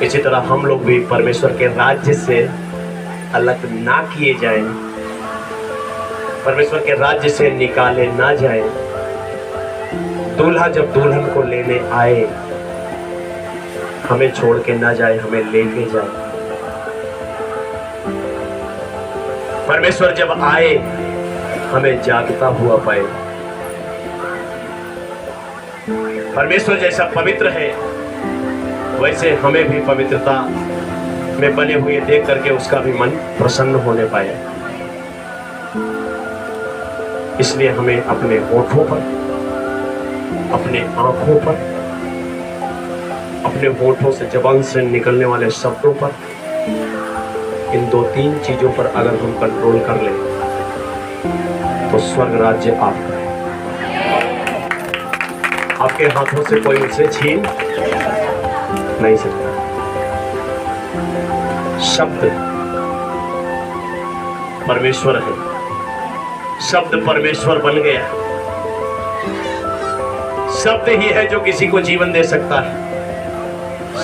इसी तरह हम लोग भी परमेश्वर के राज्य से अलग ना किए जाएं, परमेश्वर के राज्य से निकाले ना जाएं। दूल्हा जब दुल्हन को लेने आए, हमें छोड़ के ना जाए, हमें लेके जाए। परमेश्वर जब आए, हमें जागता हुआ पाए। परमेश्वर जैसा पवित्र है, वैसे हमें भी पवित्रता में बने हुए देख करके उसका भी मन प्रसन्न होने पाए। इसलिए हमें अपने होठों पर, अपने आंखों पर, अपने होठों से, जबान से निकलने वाले शब्दों पर, इन 2-3 चीजों पर अगर हम कंट्रोल कर लें तो स्वर्ग राज्य आपका है। आपके हाथों से कोई उसे छीन नहीं सकता। शब्द परमेश्वर है, शब्द परमेश्वर बन गया। शब्द ही है जो किसी को जीवन दे सकता है,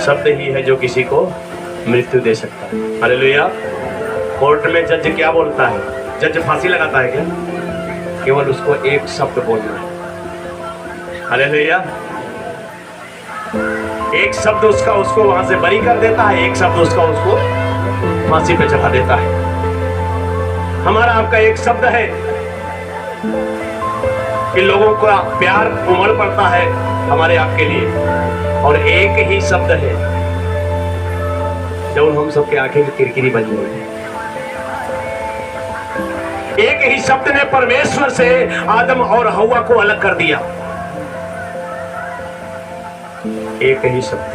शब्द ही है जो किसी को मृत्यु दे सकता है। हालेलुया, कोर्ट में जज क्या बोलता है? जज फांसी लगाता है क्या? केवल उसको एक शब्द बोलना है। हालेलुया, एक शब्द उसको वहां से बरी कर देता है, एक शब्द उसको फांसी पे चढ़ा देता है। हमारा आपका एक शब्द है कि लोगों का प्यार उमड़ पड़ता है हमारे आपके लिए, और एक ही शब्द है जब हम सबके आंखें में किरकिरी बन गई। एक ही शब्द ने परमेश्वर से आदम और हव्वा को अलग कर दिया। एक ही शब्द,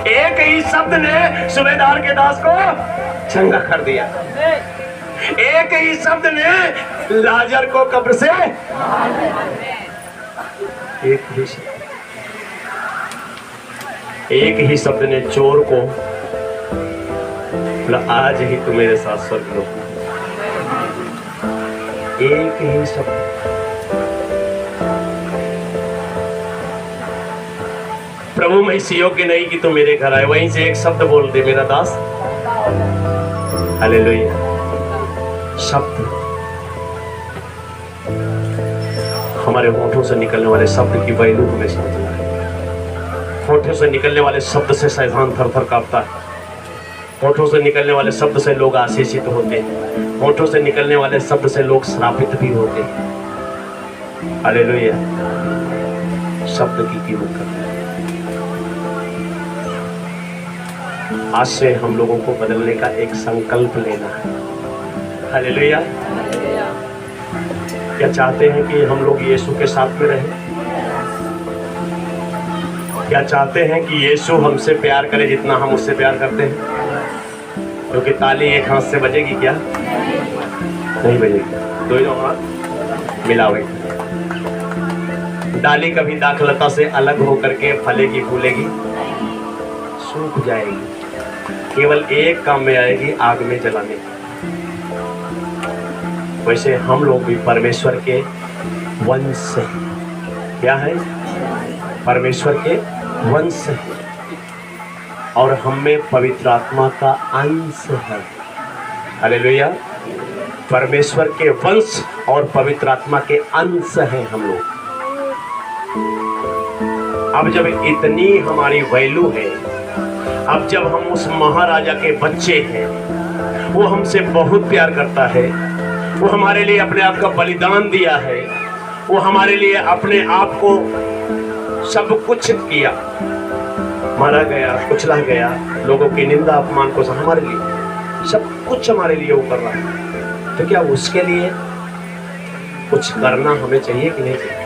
एक ही शब्द ने सूबेदार के दास को चंगा कर दिया। एक ही शब्द ने लाजर को कब्र से, एक ही शब्द, एक ही शब्द ने चोर को बोला आज ही तू मेरे साथ स्वर्ग लो। एक ही शब्द। प्रभु मैं इस योग्य नहीं कि तू मेरे घर आए, वहीं से एक शब्द बोल दे मेरा दास। हालेलुया। शब्द, हमारे होठों से निकलने वाले शब्द की वैल्यू हमें समझना है। होठों से निकलने वाले शब्द से शैतान थर थर कांपता है। होठों से निकलने वाले शब्द से लोग आशीषित होते हैं। होठों से निकलने वाले शब्द से लोग श्रापित भी होते हैं। हालेलुया। शब्द की कीमत करना। आज से हम लोगों को बदलने का एक संकल्प लेना है। हालेलुया। क्या चाहते हैं कि हम लोग यीशु के साथ में रहें? क्या चाहते हैं कि यीशु हमसे प्यार करे जितना हम उससे प्यार करते हैं? क्योंकि ताली एक हाथ से बजेगी क्या? नहीं बजेगी। दोनों हाथ मिलावे। डाली कभी दाखलता से अलग होकर के फलेगी फूलेगी, सूख जाएगी। केवल एक काम में आएगी, आग में जलाने। वैसे हम लोग भी परमेश्वर के वंश हैं। क्या है? परमेश्वर के वंश हैं और हम में पवित्र आत्मा का अंश है। हालेलुया। परमेश्वर के वंश और पवित्र आत्मा के अंश हैं हम लोग। अब जब इतनी हमारी वैल्यू है, अब जब हम उस महाराजा के बच्चे हैं, वो हमसे बहुत प्यार करता है, वो हमारे लिए अपने आप का बलिदान दिया है, वो हमारे लिए अपने आप को सब कुछ किया, मारा गया, कुचला गया, लोगों की निंदा अपमान को हमारे लिए सब कुछ हमारे लिए वो कर रहा है। तो क्या उसके लिए कुछ करना हमें चाहिए कि नहीं चाहिए?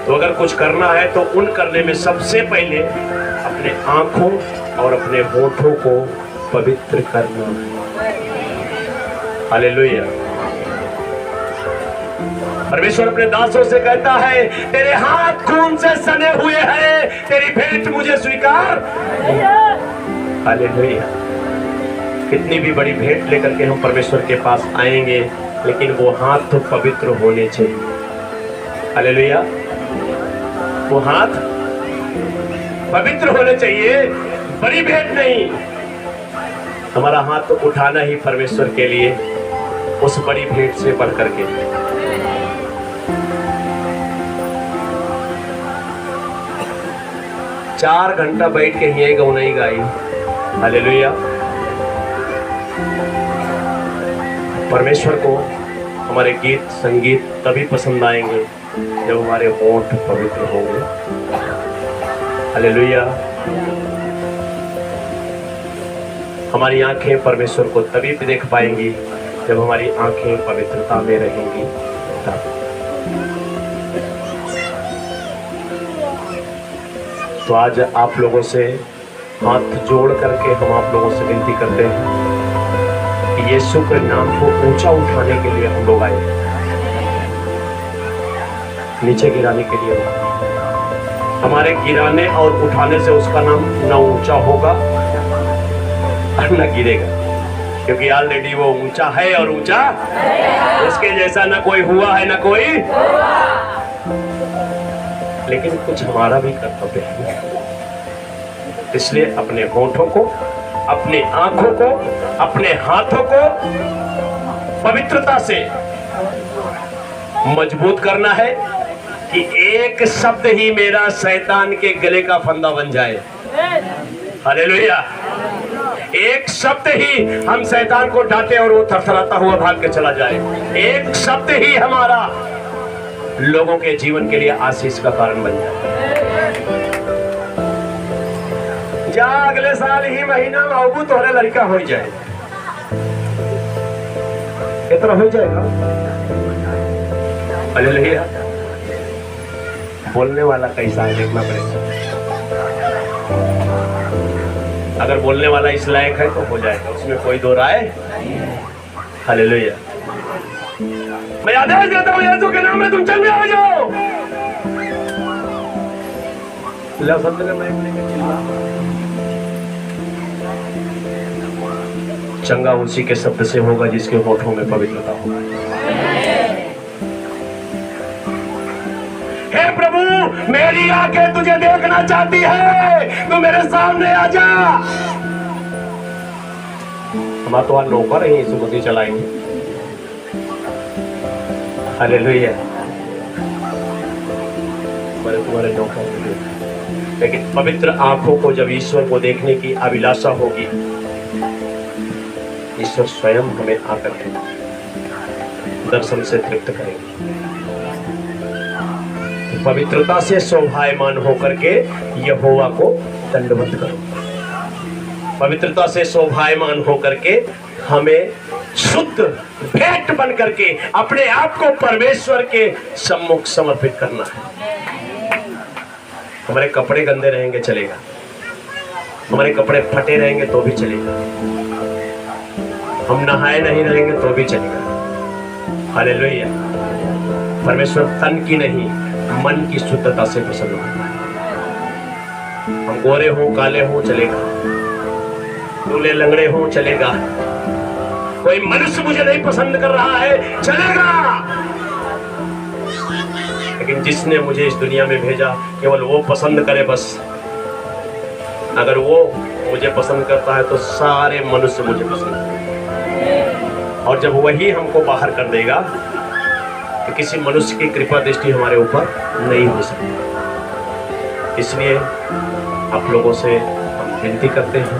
तो अगर कुछ करना है तो उन करने में सबसे पहले अपने आंखों और अपने होठों को पवित्र करना है। हालेलुया। परमेश्वर अपने दासों से कहता है तेरे हाथ खून से सने हुए हैं, तेरी भेंट मुझे स्वीकार। हालेलुया। कितनी भी बड़ी भेंट लेकर के हम परमेश्वर के पास आएंगे, लेकिन वो हाथ तो पवित्र होने चाहिए। हालेलुया। वो हाथ पवित्र होने चाहिए, बड़ी भेंट नहीं। हमारा हाथ तो उठाना ही परमेश्वर के लिए उस बड़ी भेंट से बढ़ करके। चार घंटा बैठ के ही गौ नहीं गाई। हालेलुया। परमेश्वर को हमारे गीत संगीत तभी पसंद आएंगे जब हमारे होंठ पवित्र होंगे। हालेलुया। हमारी आंखें परमेश्वर को तभी भी देख पाएंगी जब हमारी आंखें पवित्रता में रहेंगी। तो आज आप लोगों से हाथ जोड़ करके हम आप लोगों से विनती करते हैं कि यीशु के नाम को ऊंचा उठाने के लिए हम लोग आए, नीचे गिराने के लिए। हमारे गिराने और उठाने से उसका नाम न ऊंचा होगा और न गिरेगा, क्योंकि ऑलरेडी वो ऊंचा है और ऊंचा उसके जैसा न कोई हुआ है न कोई। लेकिन कुछ हमारा भी कर्तव्य है, इसलिए अपने होठों को, अपनी आंखों को, अपने हाथों को पवित्रता से मजबूत करना है कि एक शब्द ही मेरा शैतान के गले का फंदा बन जाए। हालेलुया। एक शब्द ही हम शैतान को डांटे और वो थरथराता हुआ भाग के चला जाए। एक शब्द ही हमारा लोगों के जीवन के लिए आशीष का कारण बन जाए। जा अगले साल ही महीना में अबू तोहरे लड़का हो जाए, इतना हो जाएगा। हालेलुया। बोलने वाला कैसा है देखना पड़ेगा। अगर बोलने वाला इस लायक है तो हो जाएगा, उसमें कोई दो राय। हालेलुया। मैं आदेश देता हूं यीशु के नाम में तुम चल में आ जाओ। चंगा उसी के शब्द से होगा जिसके होठों में पवित्रता होगा। हे प्रभु, मेरी आंखें तुझे देखना चाहती है, तू मेरे सामने आ जा। हमारा तो आज नौकर है, यीशु मसीह चलाएंगे। हालेलुया। तुम्हारे नौकर, लेकिन पवित्र आंखों को जब ईश्वर को देखने की अभिलाषा होगी, ईश्वर स्वयं हमें आकर के दर्शन से तृप्त करेंगे। पवित्रता से शोभायमान होकर के यहोवा को दंडवत करो। पवित्रता से शोभायमान होकर के हमें शुद्ध भेंट बन करके अपने आप को परमेश्वर के सम्मुख समर्पित करना है। हमारे कपड़े गंदे रहेंगे चलेगा, हमारे कपड़े फटे रहेंगे तो भी चलेगा, हम नहाए नहीं रहेंगे तो भी चलेगा। हालेलुया। परमेश्वर तन की नहीं मन की शुद्धता से पसंद होता है। हम गोरे हो काले हो चलेगा, दूल्हे लंगड़े हो चलेगा, कोई मनुष्य मुझे नहीं पसंद कर रहा है चलेगा, लेकिन जिसने मुझे इस दुनिया में भेजा केवल वो पसंद करे बस। अगर वो मुझे पसंद करता है तो सारे मनुष्य मुझे पसंद करेंगे, और जब वही हमको बाहर कर देगा तो किसी मनुष्य की कृपा दृष्टि हमारे ऊपर नहीं हो सकती। इसलिए आप लोगों से हम विनती करते हैं,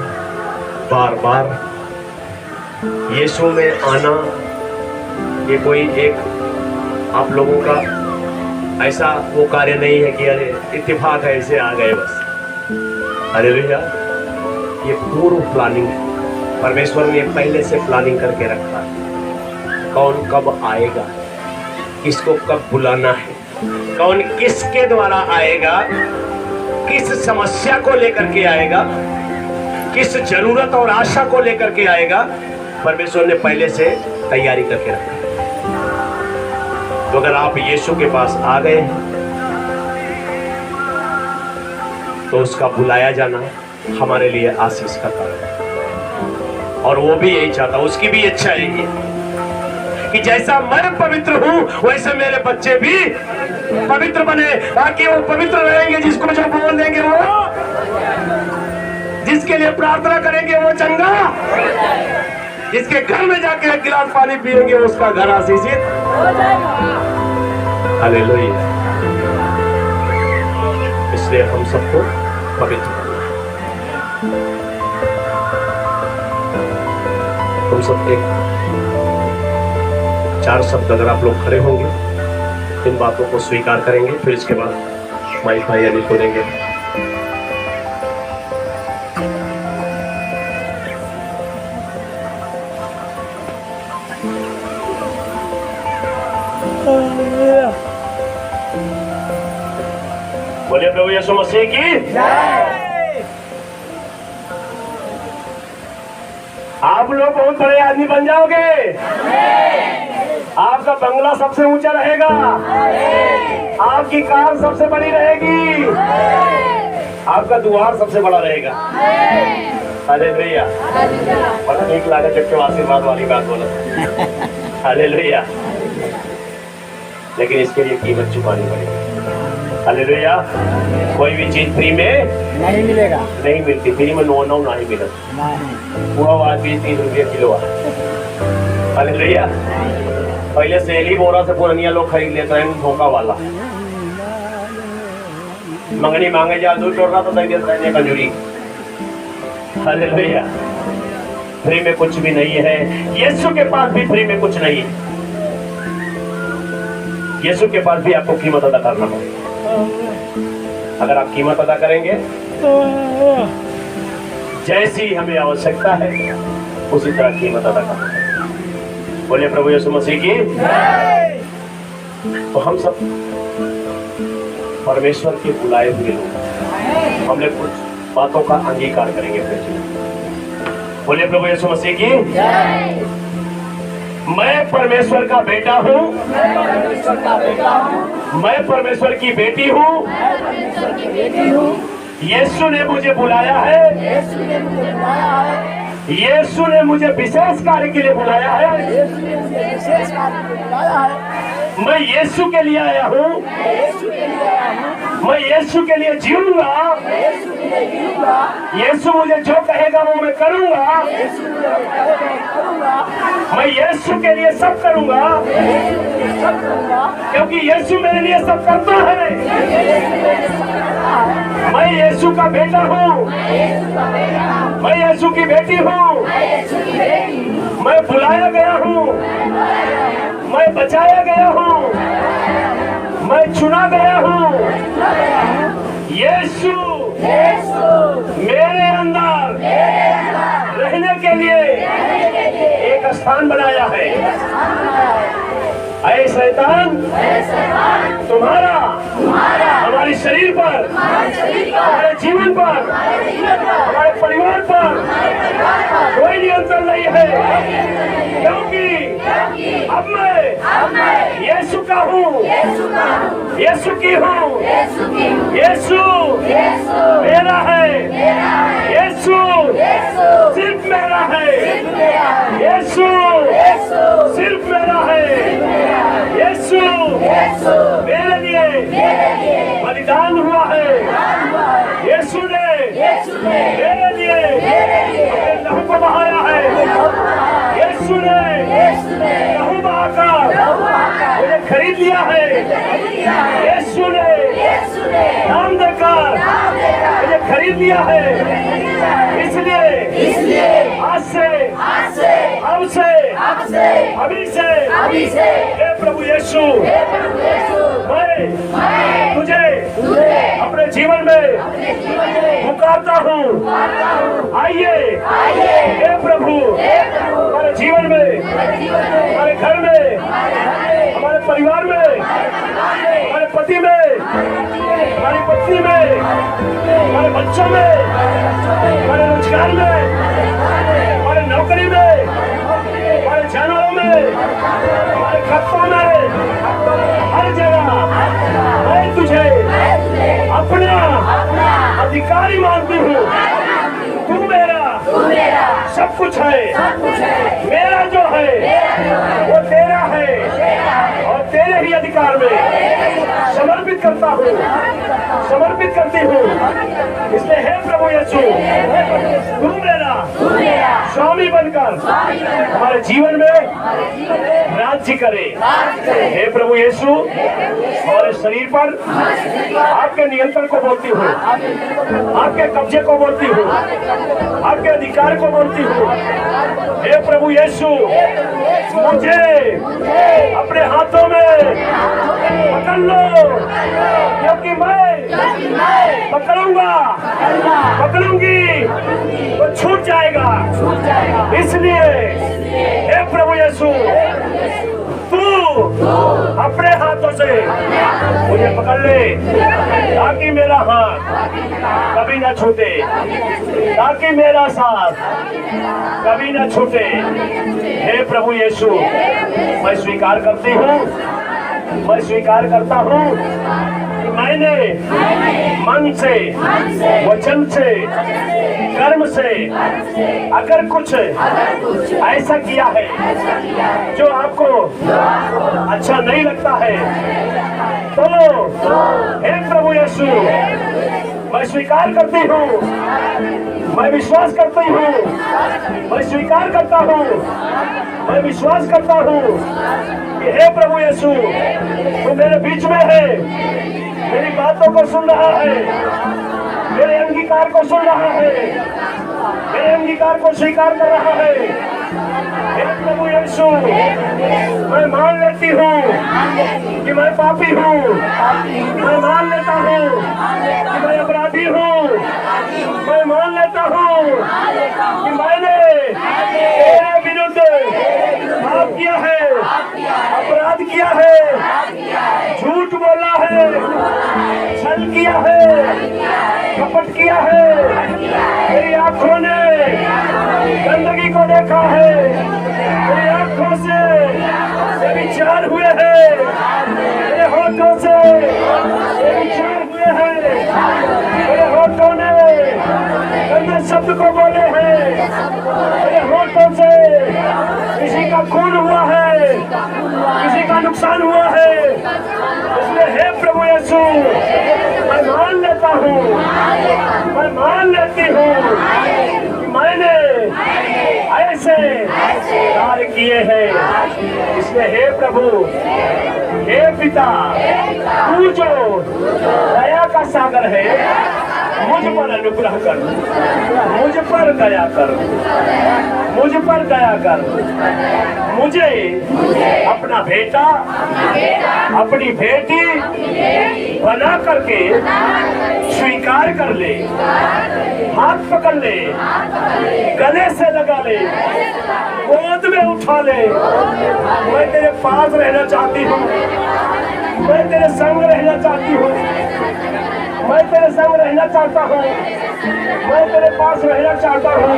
बार बार यीशु में आना ये कोई एक आप लोगों का ऐसा वो कार्य नहीं है कि अरे इत्तेफाक है ऐसे आ गए बस। अरे भैया, ये पूर्व प्लानिंग है। परमेश्वर ने पहले से प्लानिंग करके रखा है, कौन कब आएगा, किसको कब बुलाना है, कौन किसके द्वारा आएगा, किस समस्या को लेकर के आएगा, किस जरूरत और आशा को लेकर के आएगा, परमेश्वर ने पहले से तैयारी करके रखा है। तो अगर आप यीशु के पास आ गए तो उसका बुलाया जाना हमारे लिए आशीष का कारण है, और वो भी यही चाहता, उसकी भी इच्छा यही है कि जैसा मैं पवित्र हूं वैसे मेरे बच्चे भी पवित्र बने, ताकि वो पवित्र रहेंगे। जिसको जो बोल देंगे वो, जिसके लिए प्रार्थना करेंगे वो चंगा, जिसके घर में जाके एक गिलास पानी पिएंगे उसका घर आशीषित हो जाएगा। हालेलुया। इसलिए हम सबको पवित्र करना है। तुम सब एक 4 शब्द अगर आप लोग खड़े होंगे, इन बातों को स्वीकार करेंगे, फिर इसके बाद माइक भाई यानी खोलेंगे। बोलिए प्रभु यीशु मसीह की जय। आप लोग बहुत बड़े आदमी बन जाओगे, आपका बंगला सबसे ऊंचा रहेगा, आपकी कार सबसे बड़ी रहेगी, आपका द्वार सबसे बड़ा रहेगा। हालेलुया। बड़ा ठीक लगा जब क्यों आशीर्वाद वाली बात बोला। हालेलुया। लेकिन इसके लिए कीमत चुकानी पड़ेगी। हालेलुया। कोई भी चीज फ्री में नहीं मिलेगा, नहीं मिलती। फ्री में नो नहीं मिलता। पूरा आज 20-30 रुपये किलो है। हालेलुया। पहले सेली बोरा से पुरानिया लोग खरीद लेते हैं, धोखा वाला मंगनी मांगे जा दूध तोड़ रहा तो दे देता है कंजूरी। हालेलुया। फ्री में कुछ भी नहीं है, यीशु के पास भी फ्री में कुछ नहीं है। यीशु के पास भी आपको कीमत अदा करना होगा। अगर आप कीमत अदा करेंगे, जैसी हमें आवश्यकता है उसी तरह कीमत अदा करना। बोले प्रभु यीशु मसीह की। तो हम सब परमेश्वर के बुलाए हुए लोग, हमने कुछ बातों का अंगीकार करेंगे अपने जीवन। बोले प्रभु यीशु मसीह की। मैं परमेश्वर का बेटा हूँ, मैं परमेश्वर की बेटी हूँ। यीशु ने मुझे बुलाया है, यीशु ने मुझे विशेष कार्य के लिए बुलाया है। मैं यीशु के लिए आया हूँ, मैं यीशु के लिए जीऊंगा। यीशु मुझे जो कहेगा वो मैं करूंगा। मैं यीशु के लिए सब करूंगा, क्योंकि यीशु मेरे लिए सब करता है। मैं यीशु का बेटा हूँ, मैं यीशु की बेटी हूँ। मैं बुलाया गया हूँ, मैं बचाया गया हूँ, मैं चुना गया हूँ। यीशु मेरे अंदर रहने के लिए एक स्थान बनाया है। ऐ शैतान, तुम्हारा हमारे शरीर पर, हमारे जीवन पर, हमारे परिवार पर कोई नियंत्रण नहीं है, क्योंकि अब मैं यीशु का हूँ, यीशु की हूँ। यीशु मेरा है, यीशु सिर्फ मेरा है, यीशु सिर्फ मेरा है। यीशु मेरे लिए बलिदान हुआ है। यीशु ने मेरे लिए अपने लहू को बहाया है। यीशु ने लहू बहाकर मुझे खरीद लिया है। यीशु ने नाम देकर मुझे खरीद लिया है। इसलिए आज से, अब से, अभी से, हे प्रभु यीशु, मैं तुझे अपने जीवन में पुकारता हूँ। आइए हे प्रभु, हमारे जीवन में, हमारे घर में, हमारे परिवार में, हमारे पति में, हमारी पत्नी में, हमारे बच्चों में, हमारे रोजगार में, हमारे नौकरी में, हमारे जानवरों में, हमारे खतों में, हर जगह मैं तुझे अपना अधिकारी मानती हूँ। तू मेरा सब कुछ है। मेरा जो है वो तेरा है और तेरे ही अधिकार में समर्पित करता हूँ, समर्पित करती हूँ। इसलिए हे प्रभु यीशु, तू मेरा स्वामी बनकर हमारे जीवन में राज्य करे। हे प्रभु यीशु, हमारे शरीर पर आपके नियंत्रण को बोलती हूँ, आपके कब्जे को बोलती हूँ, आपके अधिकार को बोलती हूँ। हे प्रभु यीशु, मुझे अपने हाथों में पकड़ लो, क्योंकि मैं पकड़ूंगी तो छूट जाएगा। इसलिए हे प्रभु यीशु, तू अपने हाथों से मुझे पकड़ ले, ताकि मेरा हाथ कभी न छूटे, ताकि मेरा साथ कभी न छूटे। हे प्रभु यीशु, मैं स्वीकार करती हूँ, मैं स्वीकार करता हूँ कि मैंने मन से, वचन से, कर्म से अगर कुछ ऐसा किया है जो आपको अच्छा नहीं लगता है, तो हे प्रभु यीशु, मैं स्वीकार करती हूँ, मैं विश्वास करती हूँ, मैं स्वीकार करता हूँ, मैं विश्वास करता हूँ कि हे प्रभु यीशु, तू मेरे बीच में है, मेरी बातों को सुन रहा है, मेरे अंगीकार को सुन रहा है। अंगीकार को स्वीकार कर रहा है। हे प्रभु यीशु, मैं मान लेती हूँ कि मैं पापी हूँ, मैं मान लेता हूँ कि मैं अपराधी हूँ, मैं मान लेता हूँ कि मैंने तेरे विरुद्ध पाप किया है, अपराध किया है, झूठ बोला है, छल किया है, कपट किया है, मेरी आंखों ने गंदगी को देखा है, मेरी आंखों से विचार हुए हैं, मेरे होठों से विचार हुए हैं, मेरे होठों ने गंदे शब्द को बोले हैं, मेरे होठों से किसी का खून हुआ है, किसी का नुकसान हुआ है। इसलिए हे प्रभु यीशु, मैं मान लेता हूँ, मैं मान लेती हूँ कि मैंने ऐसे कार्य किए हैं। इसलिए हे प्रभु, हे पिता, तू जो दया का सागर है, मुझ पर अनुग्रह कर, मुझ पर दया कर, मुझ पर दया कर, मुझे अपना बेटा, अपनी बेटी बना करके स्वीकार कर ले, हाथ पकड़ ले, गले से लगा ले, गोद में उठा ले। मैं तेरे पास रहना चाहती हूँ, मैं तेरे संग रहना चाहती हूँ, मैं तेरे संग रहना चाहता हूँ, मैं तेरे पास रहना चाहता हूँ।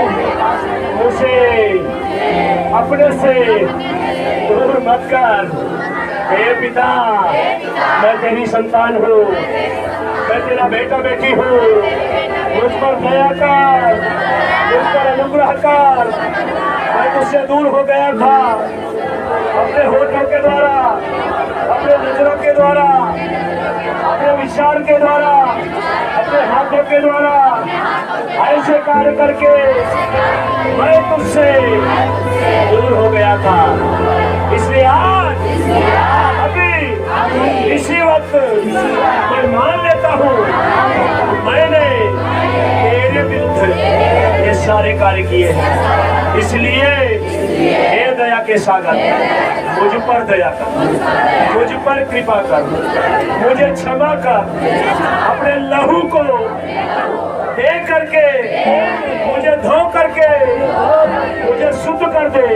मुझे अपने से दूर मत कर। हे पिता, मैं तेरी संतान हूँ, मैं तेरा बेटा बेटी हूँ, मुझ पर दया कर, मुझ पर अनुग्रह कर। मैं तुझसे दूर हो गया था, अपने होठों के द्वारा, अपने नजरों के द्वारा, अपने विचार के द्वारा, अपने हाथों के द्वारा ऐसे कार्य करके मैं तुझसे दूर हो गया था। इसलिए आज अभी इसी वक्त मैं मान लेता हूँ, मैंने तेरे विरुद्ध ये सारे कार्य किए हैं। इसलिए हे दया के सागर, मुझ पर दया कर, मुझ पर कृपा कर, मुझे क्षमा कर, अपने लहू को दे करके मुझे धो करके मुझे शुद्ध कर दे।